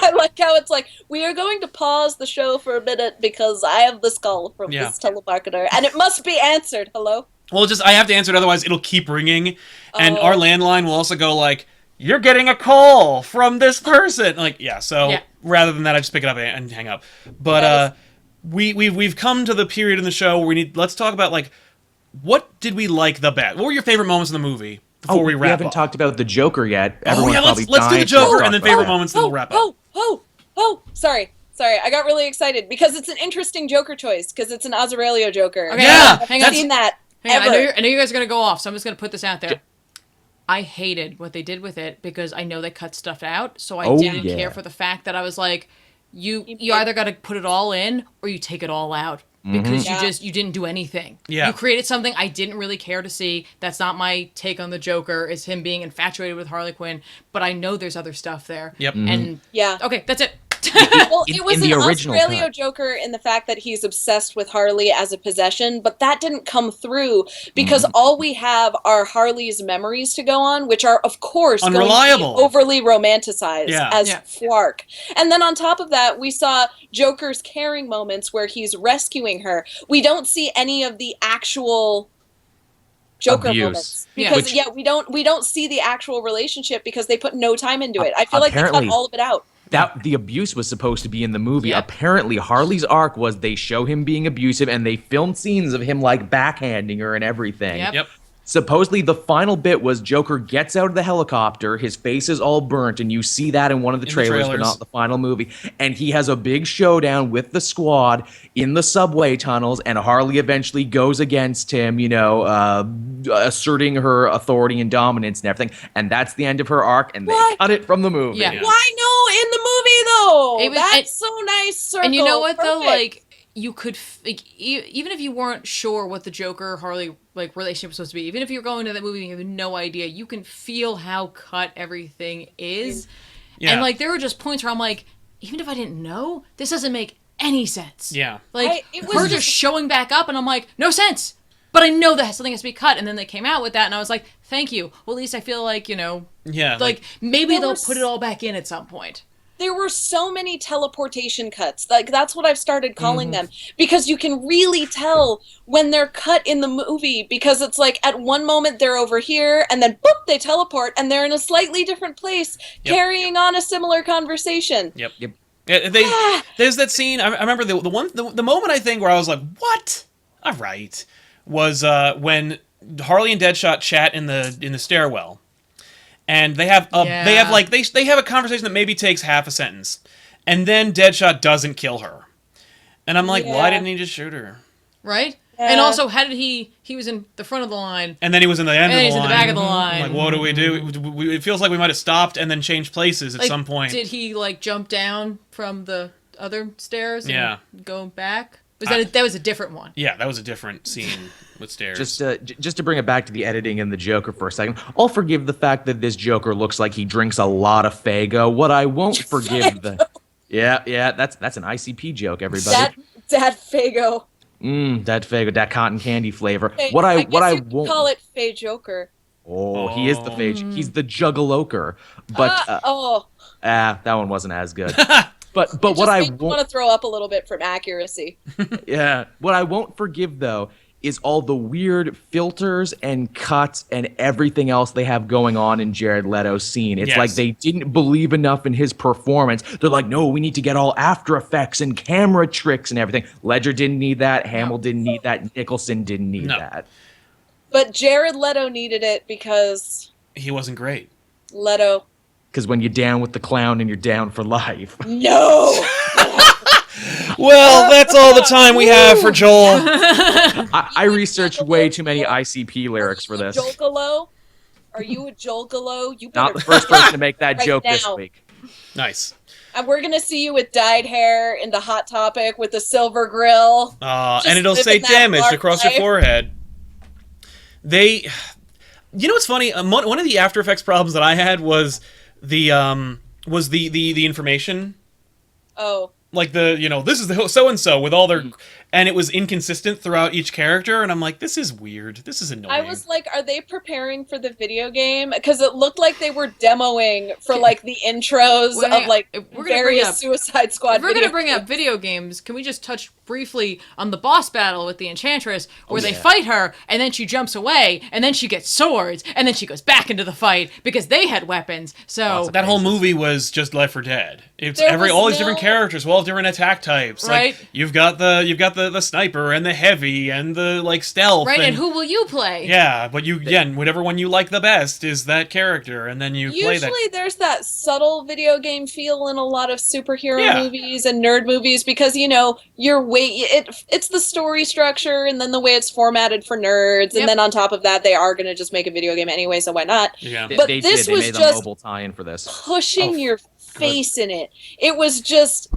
I like how it's like, we are going to pause the show for a minute because I have this call from Yeah. this telemarketer, and it must be answered. Hello? well, I have to answer it, otherwise it'll keep ringing, and our landline will also go like, you're getting a call from this person. Like, yeah, so Yeah. rather than that, I just pick it up and hang up. But, we've come to the period in the show where let's talk about, like, what did we like the best? What were your favorite moments in the movie before we wrap haven't up? talked about the Joker yet. Oh Everyone's yeah, probably let's do dying the to Joker talk and then about favorite that. moments, then we'll wrap up. Sorry. I got really excited because it's an interesting Joker choice because it's an Aurelio Joker. Okay, Yeah, I hang haven't on. seen that Hang on, ever. I know you guys are going to go off, so I'm just going to put this out there. I hated what they did with it because I know they cut stuff out, so I Oh, didn't yeah. care for the fact that I was like, you either got to put it all in or you take it all out because you didn't do anything. Yeah. You created something I didn't really care to see. That's not my take on the Joker, is him being infatuated with Harley Quinn, but I know there's other stuff there. Yep. And Yeah. okay, that's it. Well, In- it was in the an original Australio cut. Joker in the fact that he's obsessed with Harley as a possession, but that didn't come through because all we have are Harley's memories to go on, which are, of course, going to be Unreliable. overly romanticized Yeah. as Yeah. Flark. And then on top of that, we saw Joker's caring moments where he's rescuing her. We don't see any of the actual Joker Abuse. moments. Yeah. Because Which- we don't see the actual relationship because they put no time into it. I feel like they cut apparently- all of it out. That the abuse was supposed to be in the movie. Yep. Apparently, Harley's arc was they show him being abusive and they filmed scenes of him like backhanding her and everything. Yep. Supposedly, the final bit was Joker gets out of the helicopter, his face is all burnt, and you see that in one of the In the trailers, but trailers. not the final movie. And he has a big showdown with the squad in the subway tunnels, and Harley eventually goes against him, asserting her authority and dominance and everything. And that's the end of her arc, and they What? cut it from the movie. Yeah. Why no in the movie though? It was- That's so nice. Circle. And you know what though, Perfect. like you could even if you weren't sure what the Joker Harley like relationship was supposed to be, even if you're going to that movie and you have no idea, you can feel how cut everything is. Yeah. And like there were just points where I'm like, even if I didn't know, this doesn't make any sense. Yeah. Like it was her just just- showing back up, and I'm like, no sense. But I know that something has to be cut, and then they came out with that, and I was like, thank you. Well, at least I feel like Yeah. like maybe There they'll was- put it all back in at some point. there were so many teleportation cuts. Like that's what I've started calling them, because you can really tell when they're cut in the movie, because it's like at one moment they're over here and then boop, they teleport and they're in a slightly different place carrying on a similar conversation. Yep. Yeah, there's that scene. I remember the moment I think where I was like, "What? All right," was when Harley and Deadshot chat in the stairwell, and they have they have a conversation that maybe takes half a sentence, and then Deadshot doesn't kill her, and I'm like, why Yeah. didn't he just shoot her? Right? Yeah. And also, how did he was in the front of the line, And then he was in the end and of the he's in line. the back of the line. Like, what do we do? It feels like we might have stopped and then changed places at Like, some point. Did he like jump down from the other stairs and Yeah. go back? That was a different one. Yeah, that was a different scene with stairs. Just to bring it back to the editing and the Joker for a second, I'll forgive the fact that this Joker looks like he drinks a lot of Faygo. What I won't forgive that's an ICP joke, everybody. That Fago. That Faygo, that cotton candy flavor. Hey, What I guess you could won't call it Fay Joker. he is the Fay. He's the Juggaloker. But that one wasn't as good. But what I won't want to throw up a little bit from accuracy. what I won't forgive though is all the weird filters and cuts and everything else they have going on in Jared Leto's scene. It's Yes. like they didn't believe enough in his performance. They're like, no, we need to get all After Effects and camera tricks and everything. Ledger didn't need that. Hamill didn't need that. Nicholson didn't need that. But Jared Leto needed it because he wasn't great. Leto. Because when you're down with the clown and you're down for life. No. Well, that's all the time we have for Joel. I researched way too many ICP lyrics for this. Jolgalo? Are you a Jolgalo? You Not better the first person to make that right joke this now. week. Nice. And we're gonna see you with dyed hair in the Hot Topic with the silver grill. And it'll living say that damaged lark across your life. forehead. You know what's funny? One of the After Effects problems that I had was the information. Oh. Like this is the so and so with all their, and it was inconsistent throughout each character, and I'm like, this is weird. This is annoying. I was like, are they preparing for the video game? Because it looked like they were demoing for like the intros Well, of like if we're gonna various bring up- Suicide Squad. If we're video gonna bring up games. video games, can we just touch briefly on the boss battle with the Enchantress, where they fight her, and then she jumps away, and then she gets swords, and then she goes back into the fight because they had weapons. So that whole movie was just Left 4 Dead. It's There was all these different no- characters, all different attack types. Right. Like you've got the sniper and the heavy and the like stealth. right, and who will you play? Yeah, but whatever one you like the best is that character, and then you play that. Usually there's that subtle video game feel in a lot of superhero Yeah. movies and nerd movies because it's the story structure and then the way it's formatted for nerds, Yep. and then on top of that they are going to just make a video game anyway, so why not? Yeah. But they this did. They was made a just mobile tie-in for this. pushing Oh, your face in it. It was just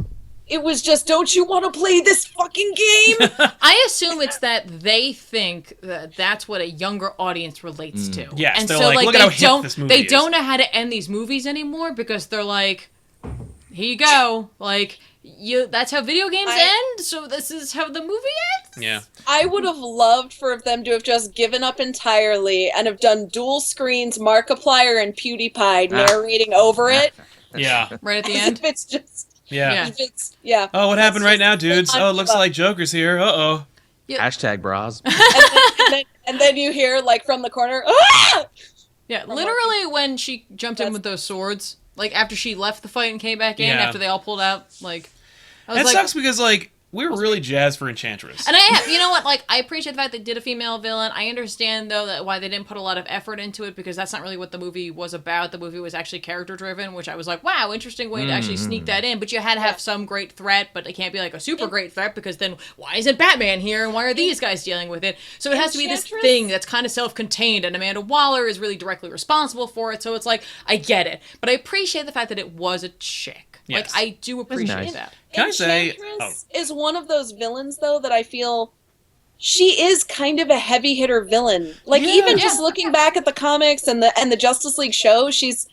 don't you want to play this fucking game? I assume it's that they think that that's what a younger audience relates to. Yes, and they're so like, look they at how hip don't this movie they is. don't know how to end these movies anymore because they're like, here you go, like that's how video games end, so this is how the movie ends. Yeah. I would have loved for them to have just given up entirely and have done dual screens, Markiplier and PewDiePie narrating over it. Yeah. Right at the As end. if it's just Yeah. Yeah. if it's yeah. Oh, what happened right now, dudes? I'm Oh, it looks up. like Joker's here. Uh-oh. Hashtag bras. And then you hear, like, from the corner, ah! Yeah, literally when she jumped in with those swords, like after she left the fight and came back in, Yeah. after they all pulled out, like, I was That like, sucks because, like, we were really jazzed for Enchantress. and you know what, like, I appreciate the fact they did a female villain. I understand, though, that why they didn't put a lot of effort into it, because that's not really what the movie was about. The movie was actually character-driven, which I was like, wow, interesting way to actually sneak that in, but you had to have some great threat, but it can't be, like, a super great threat, because then why isn't Batman here, and why are these guys dealing with it? So it has to be this thing that's kind of self-contained, and Amanda Waller is really directly responsible for it, so it's like, I get it. But I appreciate the fact that it was a chick. Yes. Like, I do appreciate nice. that. Can I say... Enchantress is one of those villains, though, that I feel she is kind of a heavy hitter villain. Like, even just looking back at the comics and the Justice League show, she's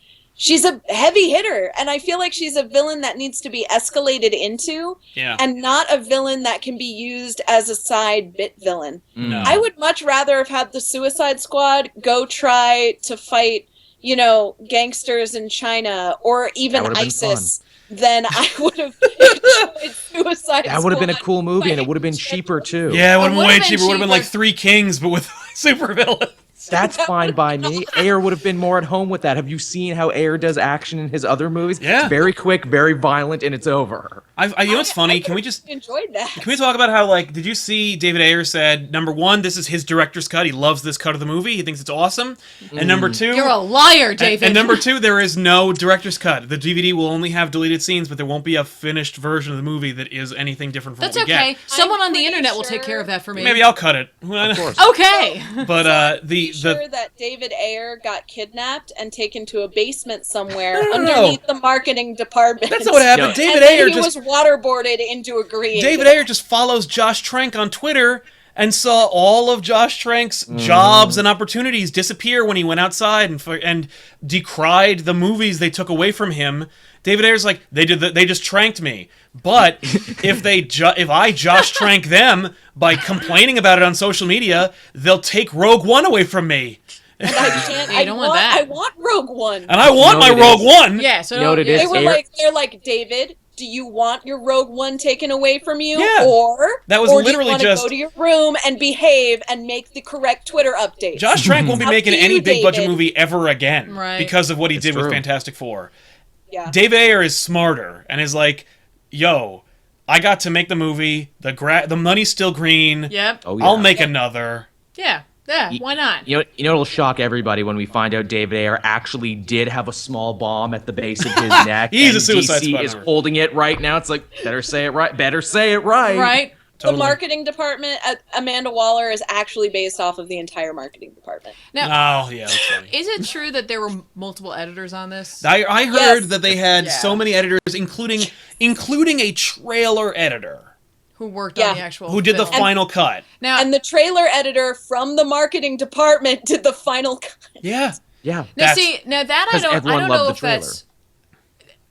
a heavy hitter, and I feel like she's a villain that needs to be escalated into, and not a villain that can be used as a side bit villain. No. I would much rather have had the Suicide Squad go try to fight, you know, gangsters in China or even ISIS. Then I would have enjoyed Suicide Squad. That would have been a cool movie, and it would have been cheaper too. Yeah, it would have been would've way been cheaper. It would have been like cheaper. 3 Kings, but with supervillains. That's fine by me. Ayer would have been more at home with that. Have you seen how Ayer does action in his other movies? Yeah. It's very quick, very violent, and it's over. You know what's funny? Can we just... enjoyed that? Can we talk about how, like, did you see David Ayer said, number 1, this is his director's cut. He loves this cut of the movie. He thinks it's awesome. And number 2... You're a liar, David. And number 2, there is no director's cut. The DVD will only have deleted scenes, but there won't be a finished version of the movie that is anything different from That's what we okay. get. Someone I'm on the pretty internet will take care of that for me. Maybe I'll cut it. Of course. Okay. But Pretty sure that David Ayer got kidnapped and taken to a basement somewhere No. underneath the marketing department. that's not what happened. No. David and then Ayer he just... was waterboarded into agreeing. David Ayer just follows Josh Trank on Twitter and saw all of Josh Trank's jobs and opportunities disappear when he went outside and decried the movies they took away from him. David Ayer's like, they just tranked me. But if I Josh Trank them by complaining about it on social media, they'll take Rogue One away from me. And I can't. You don't want that. I want Rogue One. And I want You know my what it Rogue is? One. Yeah, so You know what it is? They're like, David, do you want your Rogue One taken away from you? Yeah. Or That was or literally do you want just- to go to your room and behave and make the correct Twitter update? Josh Trank won't be Up making to any you, big budget David. movie ever again Right. because of what he did with true. Fantastic Four. Yeah. David Ayer is smarter and is like, yo, I got to make the movie. The money's still green. Yep. Oh, yeah. I'll make another. Yeah. Yeah. Why not? You know, it'll shock everybody when we find out David Ayer actually did have a small bomb at the base of his neck. He's and a Suicide DC Squad is member. holding it right now. It's like, better say it right. Better say it right. Right. Totally. The marketing department at Amanda Waller is actually based off of the entire marketing department. Now, Oh, yeah, that's funny. is it true that there were multiple editors on this? I heard Yes. that they had Yeah. so many editors, including a trailer editor Who worked Yeah. on the actual who did the film? final cut. Now, And the trailer editor from the marketing department did the final cut. Yeah. Yeah. now That's- see, now that I 'Cause don't everyone know loved if the trailer. that's.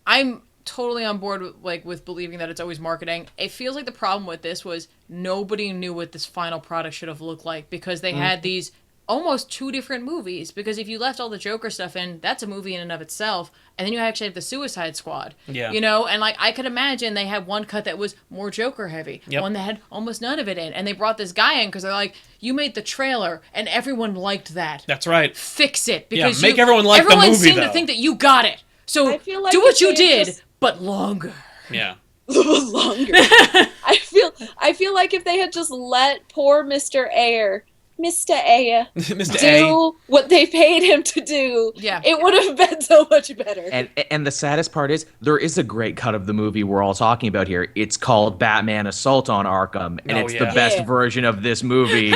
I'm totally on board with believing that it's always marketing. It feels like the problem with this was nobody knew what this final product should have looked like because they had these almost 2 different movies. Because if you left all the Joker stuff in, that's a movie in and of itself, and then you actually have the Suicide Squad. Yeah. You know, and like I could imagine they had one cut that was more Joker heavy, Yep. one that had almost none of it in, and they brought this guy in because they're like, you made the trailer, and everyone liked that. That's right. Fix it because make everyone like the everyone movie, seemed though. to think that you got it. So I feel like do what if you they had did, just- but longer. Yeah. Longer. I feel like if they had just let poor Mr. Ayer Mr. A. do what they paid him to do, Yeah. it would have been so much better. And the saddest part is there is a great cut of the movie we're all talking about here. It's called Batman Assault on Arkham, and Oh, it's yeah. the best Yeah. version of this movie.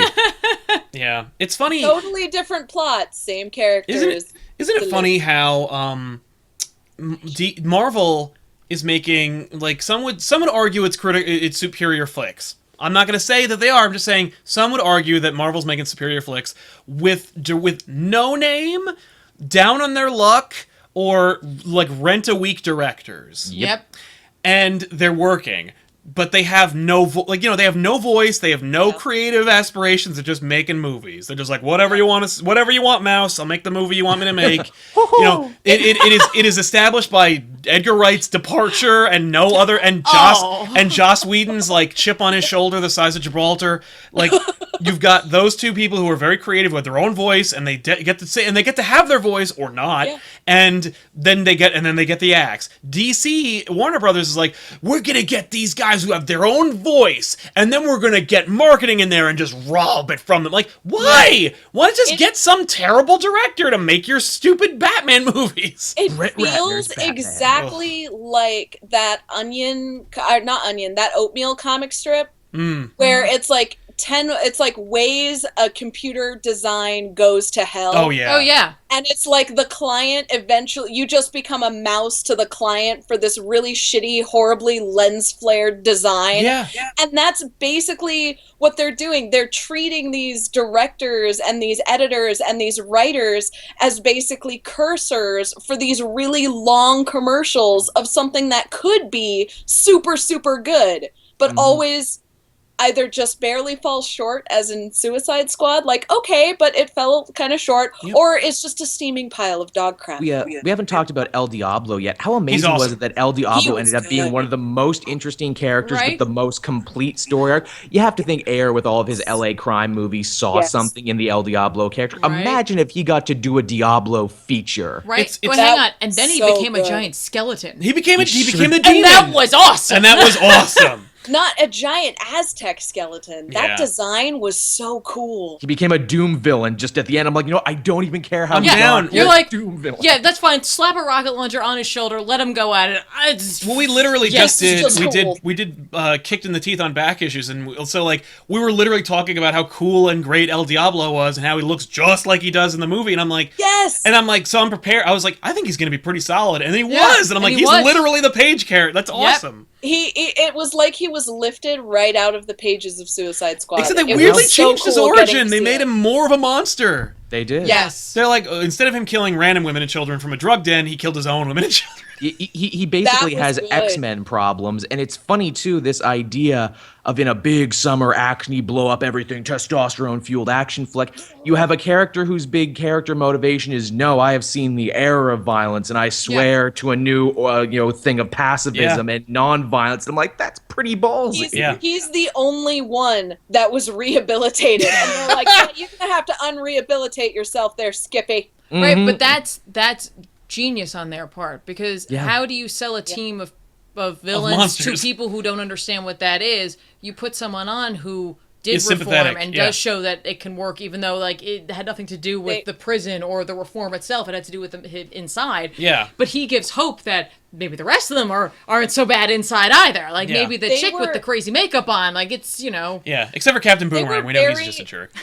Yeah. It's funny. Totally different plot, same characters. Isn't it funny how Marvel is making, like, some would argue it's superior flicks. I'm not going to say that they are. I'm just saying some would argue that Marvel's making superior flicks with no name, down on their luck, or like rent-a-week directors. Yep. And they're working. but they have no they have no voice, they have no creative aspirations. They're just making movies. They're just like, whatever you want, mouse, I'll make the movie you want me to make. It is established by Edgar Wright's departure and no other, and Joss Whedon's like chip on his shoulder the size of Gibraltar. Like, you've got those two people who are very creative with their own voice, and they get to say, and they get to have their voice or not, and then they get the axe. DC, Warner Brothers is like, we're gonna get these guys who have their own voice, and then we're gonna get marketing in there and just rob it from them. Like, why? Why not just get some terrible director to make your stupid Batman movies? It feels exactly like that that oatmeal comic strip, where it's like ways a computer design goes to hell. Oh yeah. And it's like the client eventually, you just become a mouse to the client for this really shitty, horribly lens flared design. Yeah. And that's basically what they're doing. They're treating these directors and these editors and these writers as basically cursors for these really long commercials of something that could be super, super good, but always either just barely falls short, as in Suicide Squad, like, okay, but it fell kind of short, or it's just a steaming pile of dog crap. We haven't talked about El Diablo yet. How amazing was it that El Diablo ended up being one of the most interesting characters with the most complete story arc? You have to think Ayer, with all of his LA crime movies, saw something in the El Diablo character. Right. Imagine if he got to do a Diablo feature. Right. But hang on, and then he became a giant skeleton. He became the demon. And that was awesome. And that was awesome. Not a giant Aztec skeleton. That design was so cool. He became a Doom villain just at the end. I'm like, I don't even care how I'm down. You're like, Doom villain. Yeah, that's fine. Slap a rocket launcher on his shoulder, let him go at it. Well, we literally just did. Cool. We did kicked in the teeth on back issues, and so like we were literally talking about how cool and great El Diablo was, and how he looks just like he does in the movie. And I'm like, yes. And I'm like, so I'm prepared. I was like, I think he's gonna be pretty solid, and he was. And I'm like, he's literally the page character. That's awesome. It was like he was lifted right out of the pages of Suicide Squad. Except they weirdly changed his origin. They made him more of a monster. They did. Yes. They're like, instead of him killing random women and children from a drug den, he killed his own women and children. He basically has good. X-Men problems, and it's funny too, this idea of in a big summer actiony blow up everything testosterone fueled action flick, you have a character whose big character motivation is, no, I have seen the era of violence and I swear to a new thing of pacifism and non-violence. I'm like, that's pretty ballsy. He's the only one that was rehabilitated, and they're like, you're gonna have to unrehabilitate yourself there, Skippy. Right, but that's genius on their part, because how do you sell a team of villains to people who don't understand what that is? You put someone on who did reform and does show that it can work, even though like it had nothing to do with the prison or the reform itself. It had to do with them inside. Yeah. But he gives hope that maybe the rest of them aren't so bad inside either. Like maybe the chick with the crazy makeup on, like it's Yeah, except for Captain Boomerang, we know he's just a jerk.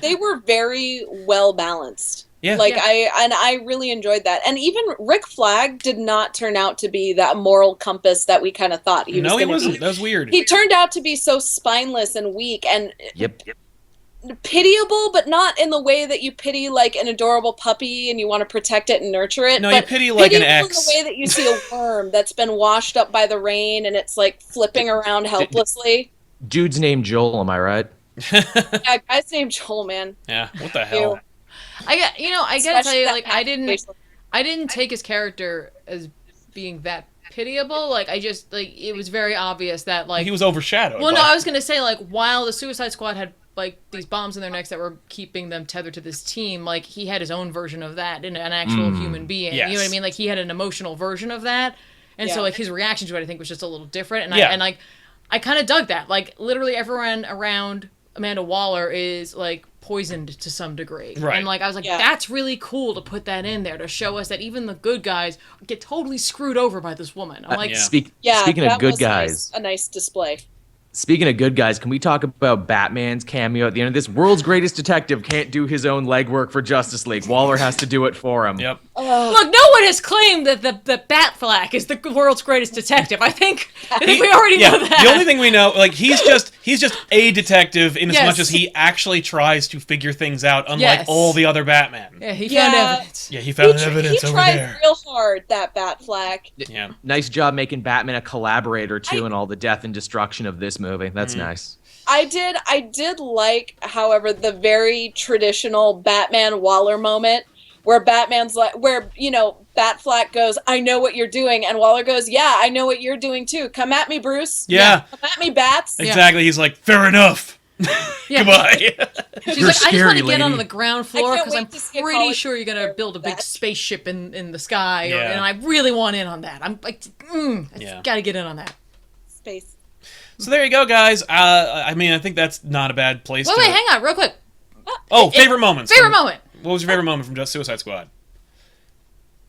They were very well balanced. Yeah. I really enjoyed that. And even Rick Flag did not turn out to be that moral compass that we kind of thought he was. No, he wasn't. That was weird. He turned out to be so spineless and weak and pitiable, but not in the way that you pity like an adorable puppy and you want to protect it and nurture it. No, you pity like an ex. In the way that you see a worm that's been washed up by the rain and it's like flipping around helplessly. Dude's named Joel, am I right? Yeah, guy's named Joel, man. Yeah, what the hell? I gotta tell you, like, I didn't take his character as being that pitiable. Like, I just, like, it was very obvious that, like... He was overshadowed. Well, no, I was gonna say, like, while the Suicide Squad had, like, these bombs in their necks that were keeping them tethered to this team, like, he had his own version of that in an actual human being. Yes. You know what I mean? Like, he had an emotional version of that. And so, like, his reaction to it, I think, was just a little different. And I kind of dug that. Like, literally everyone around Amanda Waller is, like, poisoned to some degree. Right. And like I was like, that's really cool to put that in there to show us that even the good guys get totally screwed over by this woman. I'm like, speaking of good guys, a nice display. Speaking of good guys, can we talk about Batman's cameo at the end of this? World's greatest detective can't do his own legwork for Justice League. Waller has to do it for him. Yep. Look, no one has claimed that the Batfleck is the world's greatest detective. I think we already know that. The only thing we know, like, he's just a detective in as Yes. much as he actually tries to figure things out, unlike Yes. all the other Batman. Yeah, he found evidence. Yeah, he found evidence he over tries there. real hard, that Batfleck. Yeah. Nice job making Batman a collaborator too in all the death and destruction of this movie. That's nice. I did like, however, the very traditional Batman Waller moment where Batman's like, where, you know, Batfleck goes, I know what you're doing. And Waller goes, yeah, I know what you're doing too. Come at me, Bruce. Yeah. Come at me, Bats. Exactly. He's like, fair enough. Yeah. Goodbye. She's You're like, I just want scary, to get lady. onto the ground floor can't because I'm wait to see a pretty college sure you're going to build a big that. spaceship in the sky, Yeah. and I really want in on that. I'm like, Yeah. got to get in on that. Space. So there you go, guys. I mean, I think that's not a bad place Wait, to... hang on, real quick. Oh, favorite moments. Favorite moment. What was your favorite moment from Just Suicide Squad?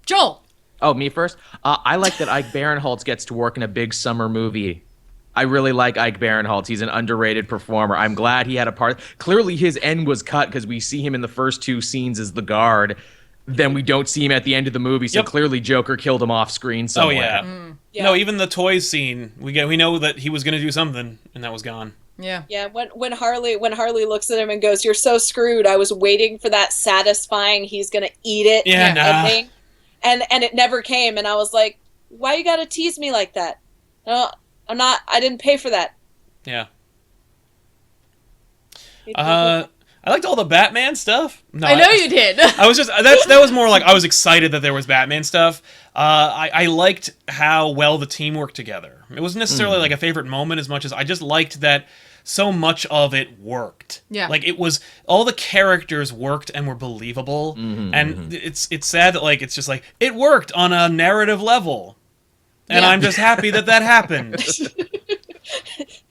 Joel. Oh, me first? I like that Ike Barinholtz gets to work in a big summer movie. I really like Ike Barinholtz. He's an underrated performer. I'm glad he had a part. Clearly, his end was cut because we see him in the first two scenes as the guard. Then we don't see him at the end of the movie, so Yep. clearly Joker killed him off screen somewhere. Oh, yeah. Yeah. No, even the toys scene, we know that he was going to do something, and that was gone. Yeah. Yeah, when Harley looks at him and goes, "You're so screwed." I was waiting for that satisfying "he's gonna eat it" Yeah, nah. ending, and it never came. And I was like, "Why you gotta tease me like that?" No, I'm not. I didn't pay for that. Yeah. I liked all the Batman stuff. No, I know you did. I was just that was more like I was excited that there was Batman stuff. I liked how well the team worked together. It wasn't necessarily like a favorite moment as much as I just liked that so much of it worked. Yeah. Like it was all the characters worked and were believable. And it's sad that like it's just like it worked on a narrative level. And Yeah. I'm just happy that happened.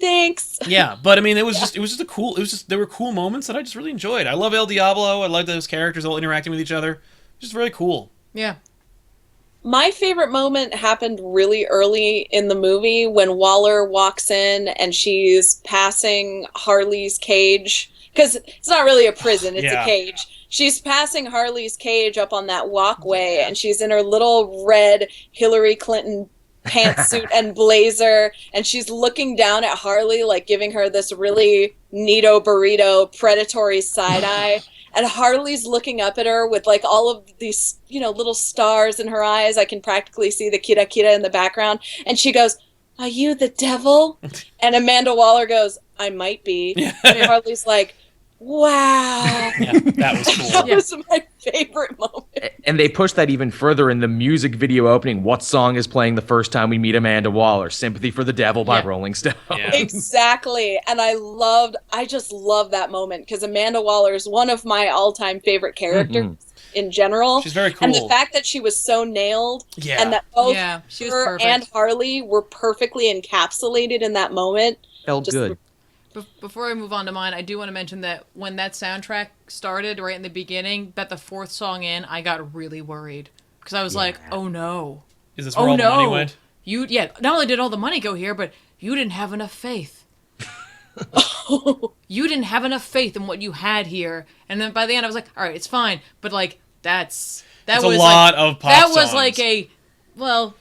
Thanks. Yeah, but I mean, there were cool moments that I just really enjoyed. I love El Diablo. I love those characters all interacting with each other. Just very cool. Yeah. My favorite moment happened really early in the movie when Waller walks in and she's passing Harley's cage. Because it's not really a prison, it's Yeah. a cage. She's passing Harley's cage up on that walkway, and she's in her little red Hillary Clinton pantsuit and blazer, and she's looking down at Harley, like giving her this really neato burrito predatory side eye. And Harley's looking up at her with like all of these, you know, little stars in her eyes. I can practically see the Kira Kira in the background. And she goes, "Are you the devil?" And Amanda Waller goes, "I might be." And Harley's like, "Wow." Yeah, that was cool. That was my favorite moment. And they push that even further in the music video opening. What song is playing the first time we meet Amanda Waller? "Sympathy for the Devil" by Yeah. Rolling Stone. Yeah. Exactly. And I just love that moment because Amanda Waller is one of my all-time favorite characters in general. She's very cool. And the fact that she was so nailed Yeah. and that both Yeah, she was her perfect. and Harley were perfectly encapsulated in that moment. Felt Just- good. Before I move on to mine, I do want to mention that when that soundtrack started right in the beginning, about the fourth song in, I got really worried because I was like, "Oh no, Is this where all the money went? Not only did all the money go here, but you didn't have enough faith. You didn't have enough faith in what you had here." And then by the end, I was like, "All right, it's fine," but like that It's was a lot like, of pop that was songs. like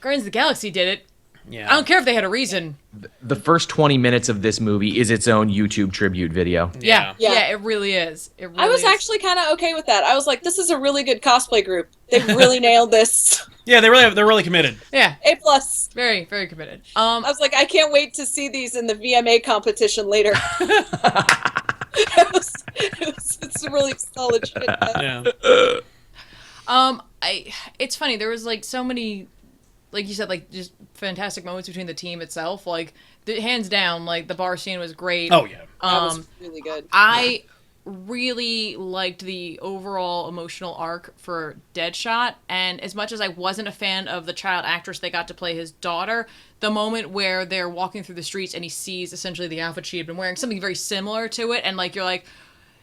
Guardians of the Galaxy did it. Yeah. I don't care if they had a reason. The first 20 minutes of this movie is its own YouTube tribute video. Yeah, Yeah. it really is. It really I was is. actually kind of okay with that. I was like, this is a really good cosplay group. They really nailed this. Yeah, they're really committed. Yeah, A+. very, very committed. I was like, I can't wait to see these in the VMA competition later. It's a really solid shit. Yeah. It's funny. There was like so many, like you said, like just fantastic moments between the team itself. Like hands down, like the bar scene was great. Oh yeah. That was really good. I really liked the overall emotional arc for Deadshot, and as much as I wasn't a fan of the child actress they got to play his daughter, the moment where they're walking through the streets and he sees essentially the outfit she had been wearing, something very similar to it, and like you're like,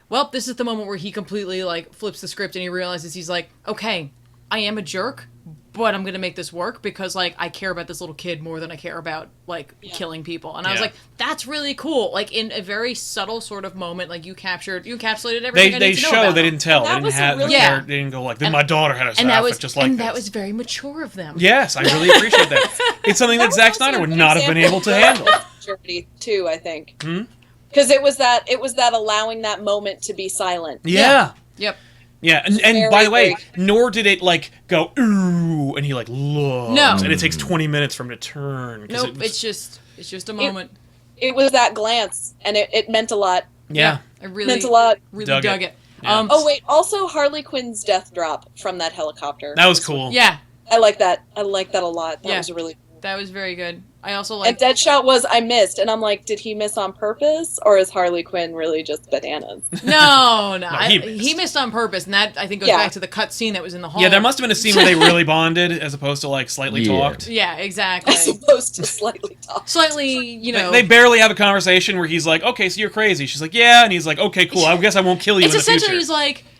well, this is the moment where he completely like flips the script and he realizes he's like, okay, I am a jerk, but I'm gonna make this work because like I care about this little kid more than I care about like killing people. And I was like, that's really cool. Like in a very subtle sort of moment, like you encapsulated everything. They I need to know show about they him. didn't tell. They That didn't was a have really- they didn't go like, then my daughter had a And that was just like and this. that was very mature of them. Yes, I really appreciate that. It's something that Zack was also Snyder a would good not have been able example to of handle. maturity, too, I think. Because it was that allowing that moment to be silent. Yeah. Yep. Yeah, and Very, by the way, very- nor did it like go ooh, and he like looks, No. and it takes 20 minutes for him to turn. 'cause Nope. It's just a moment. It was that glance, and it meant a lot. yeah. I really Meant a lot. Really Dug dug it. it. Yeah. Oh, wait, also Harley Quinn's death drop from that helicopter. That was cool. Yeah, I like that. I like that a lot. That Yeah. was really that was very good. I also And like. Deadshot was I missed, and I'm like, did he miss on purpose, or is Harley Quinn really just bananas? No, he he missed. missed on purpose, and that I think goes Yeah. back to the cut scene that was in the hall. Yeah, there must have been a scene where they really bonded, as opposed to like slightly Yeah. talked. Yeah, exactly. As opposed to slightly talk. Slightly, you know. They barely have a conversation where he's like, "Okay, so you're crazy." She's like, "Yeah," and he's like, "Okay, cool. I guess I won't kill you It's in the essentially future."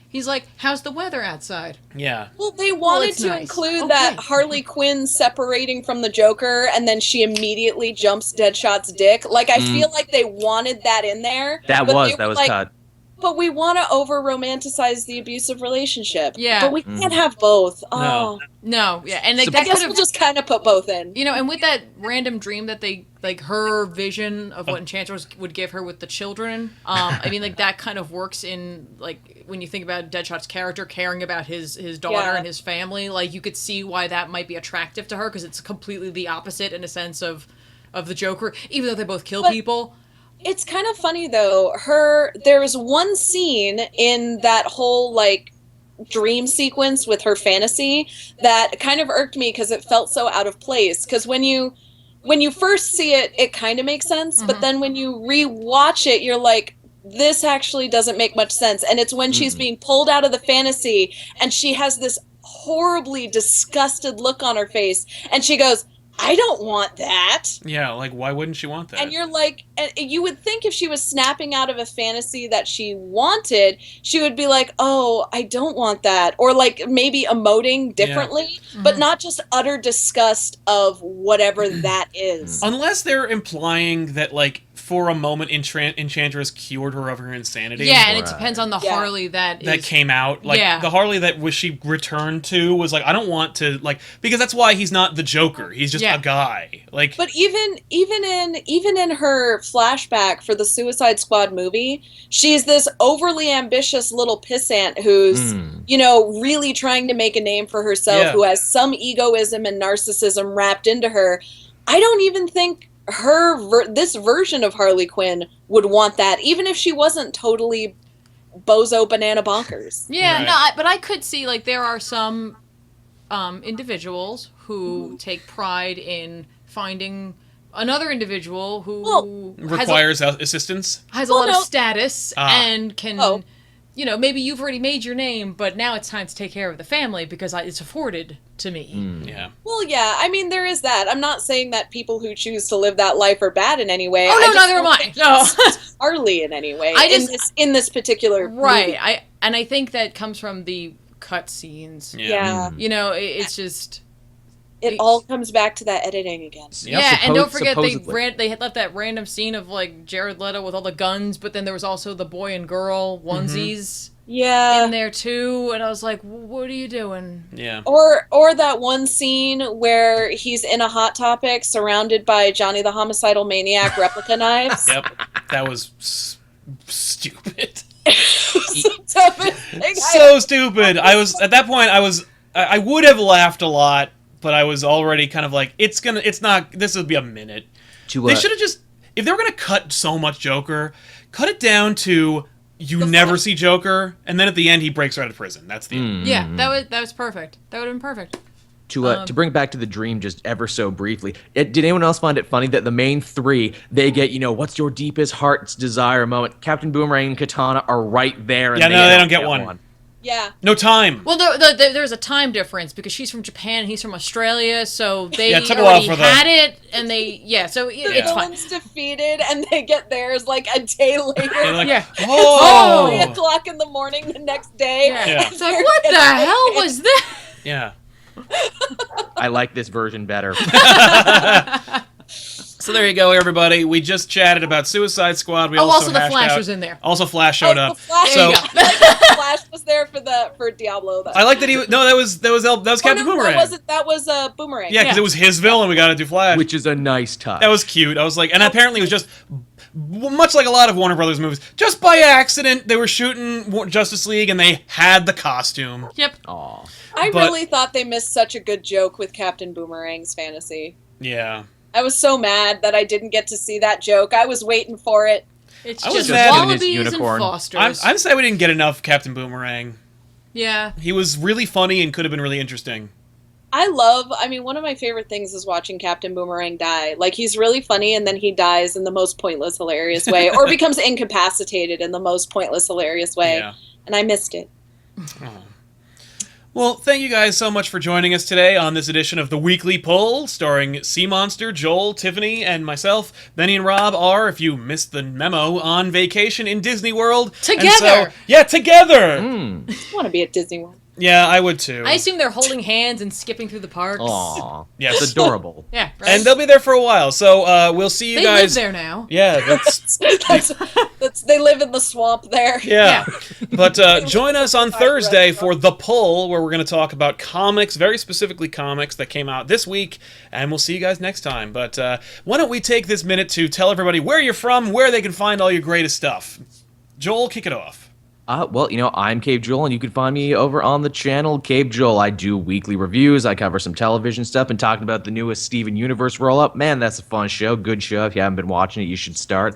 he's like, how's the weather outside? Yeah. Well, they wanted it's to nice. include Okay. that Harley Quinn separating from the Joker, and then she immediately jumps Deadshot's dick. Like, I feel like they wanted that in there. That but was they were was like, cut. But we want to over romanticize the abusive relationship. Yeah. But we can't have both. Oh, No, yeah, and like So- that I guess could we'll have, just kind of put both in. you know, and with that random dream that they like her vision of what Enchantress would give her with the children. I mean, like that kind of works in like when you think about Deadshot's character caring about his daughter Yeah. and his family. Like you could see why that might be attractive to her because it's completely the opposite in a sense of the Joker, even though they both kill But- people. It's kind of funny though. There was one scene in that whole like dream sequence with her fantasy that kind of irked me because it felt so out of place. Because when you first see it, it kind of makes sense, but then when you rewatch it, you're like, this actually doesn't make much sense. And it's when she's being pulled out of the fantasy and she has this horribly disgusted look on her face, and she goes, I don't want that. Yeah, like why wouldn't she want that? And you're like, and you would think if she was snapping out of a fantasy that she wanted, she would be like, oh, I don't want that. Or like maybe emoting differently, but not just utter disgust of whatever that is. Unless they're implying that like for a moment Enchantress cured her of her insanity. Yeah, and it Right. depends on the Yeah. Harley that That is. came out, like Yeah. the Harley that she returned to was like, I don't want to, like, because that's why he's not the Joker. He's just Yeah. a guy. Like, But even in her flashback for the Suicide Squad movie, she's this overly ambitious little pissant who's, you know, really trying to make a name for herself, Yeah. who has some egoism and narcissism wrapped into her. I don't even think this version of Harley Quinn would want that, even if she wasn't totally bozo banana bonkers. Yeah, Right. no, but I could see like there are some individuals who take pride in finding another individual who requires assistance. has a Well, lot no. of status and can, Oh. you know, maybe you've already made your name, but now it's time to take care of the family because it's afforded to me. Yeah. Well, yeah, I mean, there is that. I'm not saying that people who choose to live that life are bad in any way. Oh, I no, just neither don't am I. think No. it's Harley in any way. I in just- this particular Right. movie. I think that comes from the cut scenes. Yeah. Yeah, You know, it's just it all comes back to that editing again. Yep. yeah, and don't forget supposedly. they had left that random scene of like Jared Leto with all the guns, but then there was also the boy and girl onesies Yeah. in there too, and I was like, "What are you doing?" Yeah. Or that one scene where he's in a Hot Topic surrounded by Johnny the Homicidal Maniac replica knives. Yep. That was stupid. So stupid. I was at that point. I would have laughed a lot, but I was already kind of like, it's not. This will be a minute. They should have just, if they were gonna cut so much Joker, cut it down to you never see Joker, and then at the end he breaks her out of prison. That's the end. Yeah, that was perfect. That would have been perfect. To bring back to the dream just ever so briefly, did anyone else find it funny that the main three, they get, you know, what's your deepest heart's desire moment? Captain Boomerang and Katana are right there. And Yeah, no, they don't get one. Yeah. No time. Well, there's a time difference because she's from Japan and he's from Australia, so they Yeah, it took a while already for had it, and so The it's fine. villain's defeated, and they get theirs like a day later. They're like, Yeah. oh, 3 o'clock in the morning the next day. Yeah. Yeah. It's like, what the hell was that? Yeah. I like this version better. So there you go, everybody. We just chatted about Suicide Squad. We also the hashed Flash out- was in there. Also, Flash showed Oh, up. the Flash, So the Flash was there for Diablo. I like that he. No, that was Captain Boomerang. That was Boomerang. Yeah, because it was his villain. We got to do Flash. Which is a nice touch. That was cute. I was like, and apparently it was just much like a lot of Warner Brothers movies. Just by accident, they were shooting Justice League and they had the costume. Yep. Aw. I But- really thought they missed such a good joke with Captain Boomerang's fantasy. Yeah. I was so mad that I didn't get to see that joke. I was waiting for it. It's I was just mad at his wallabies and unicorn. Fosters. I'm sad we didn't get enough Captain Boomerang. yeah. He was really funny and could have been really interesting. One of my favorite things is watching Captain Boomerang die. Like, he's really funny, and then he dies in the most pointless, hilarious way, or becomes incapacitated in the most pointless, hilarious way. Yeah. And I missed it. Well, thank you guys so much for joining us today on this edition of The Weekly Pull, starring Sea Monster, Joel, Tiffany, and myself. Benny and Rob are, if you missed the memo, on vacation in Disney World. Together! Together! Mm. I want to be at Disney World. Yeah, I would too. I assume they're holding hands and skipping through the parks. Aw. Yes. It's adorable. Yeah, right? And they'll be there for a while, so we'll see you they guys. live there now. Yeah, that's... They live in the swamp there. Yeah. But join us on Thursday for The Pull, where we're going to talk about comics, very specifically comics that came out this week, and we'll see you guys next time. But why don't we take this minute to tell everybody where you're from, where they can find all your greatest stuff. Joel, kick it off. Well, I'm Cave Joel, and you can find me over on the channel Cave Joel. I do weekly reviews. I cover some television stuff and talking about the newest Steven Universe roll-up. Man, that's a fun show. Good show. If you haven't been watching it, you should start.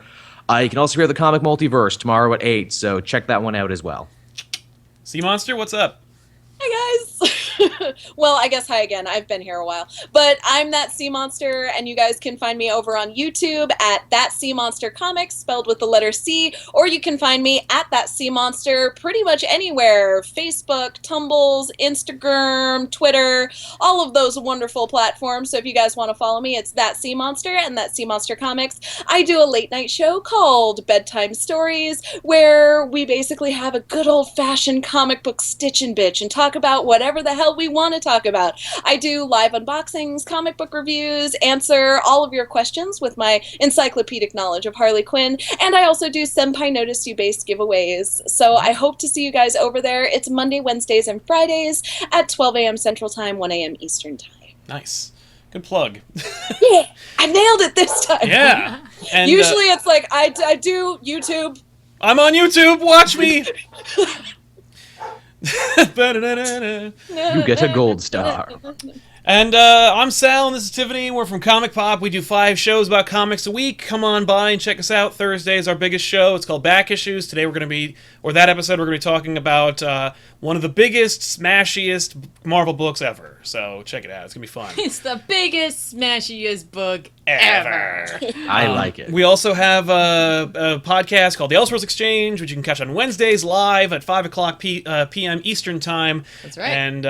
You can also hear the Comic Multiverse tomorrow at 8, so check that one out as well. Sea Monster, what's up? Hi, guys. Well, I guess hi again. I've been here a while. But I'm That Sea Monster, and you guys can find me over on YouTube at That Sea Monster Comics, spelled with the letter C, or you can find me at That Sea Monster pretty much anywhere. Facebook, Tumbles, Instagram, Twitter, all of those wonderful platforms. So if you guys want to follow me, it's That Sea Monster and That Sea Monster Comics. I do a late night show called Bedtime Stories, where we basically have a good old-fashioned comic book stitch and bitch and talk about whatever the hell we want to talk about. I do live unboxings, comic book reviews, answer all of your questions with my encyclopedic knowledge of Harley Quinn, and I also do Senpai Notice You based giveaways. So I hope to see you guys over there. It's Monday, Wednesdays, and Fridays at 12 a.m. Central Time, 1 a.m. Eastern Time. Nice. Good plug. Yeah, I nailed it this time. Yeah. And, Usually it's like I do YouTube. I'm on YouTube. Watch me. You get a gold star. And I'm Sal, and this is Tiffany. We're from Comic Pop. We do 5 shows about comics a week. Come on by and check us out. Thursday is our biggest show. It's called Back Issues. Today we're going to be, or that episode, we're going to be talking about one of the biggest, smashiest Marvel books ever. So check it out. It's going to be fun. It's the biggest, smashiest book Ever. I like it. We also have a podcast called The Elseworlds Exchange, which you can catch on Wednesdays live at 5 o'clock p.m. Eastern Time. That's right. And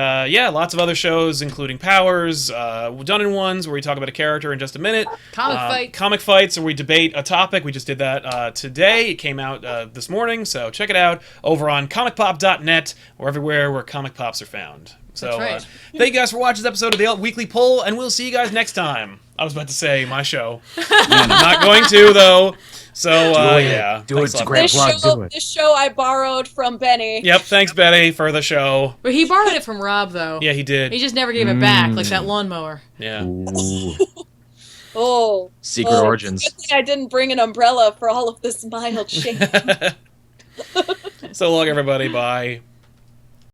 lots of other shows, including Powers, Done in Ones, where we talk about a character in just a minute. Comic Fights, where we debate a topic. We just did that today. It came out this morning, so check it out over on comicpop.net or everywhere where comic pops are found. So That's right. Thank you guys for watching this episode of the Weekly Poll, and we'll see you guys next time. I was about to say my show. I'm not going to, though. So, yeah. Do it. Thanks It's a a lot. great plug. Do it. This show I borrowed from Benny. Yep, thanks, Betty, for the show. But he borrowed it from Rob, though. Yeah, he did. He just never gave it back, like that lawnmower. Yeah. Ooh. Oh. Secret Origins. Good thing I didn't bring an umbrella for all of this mild shade. So long, everybody. Bye.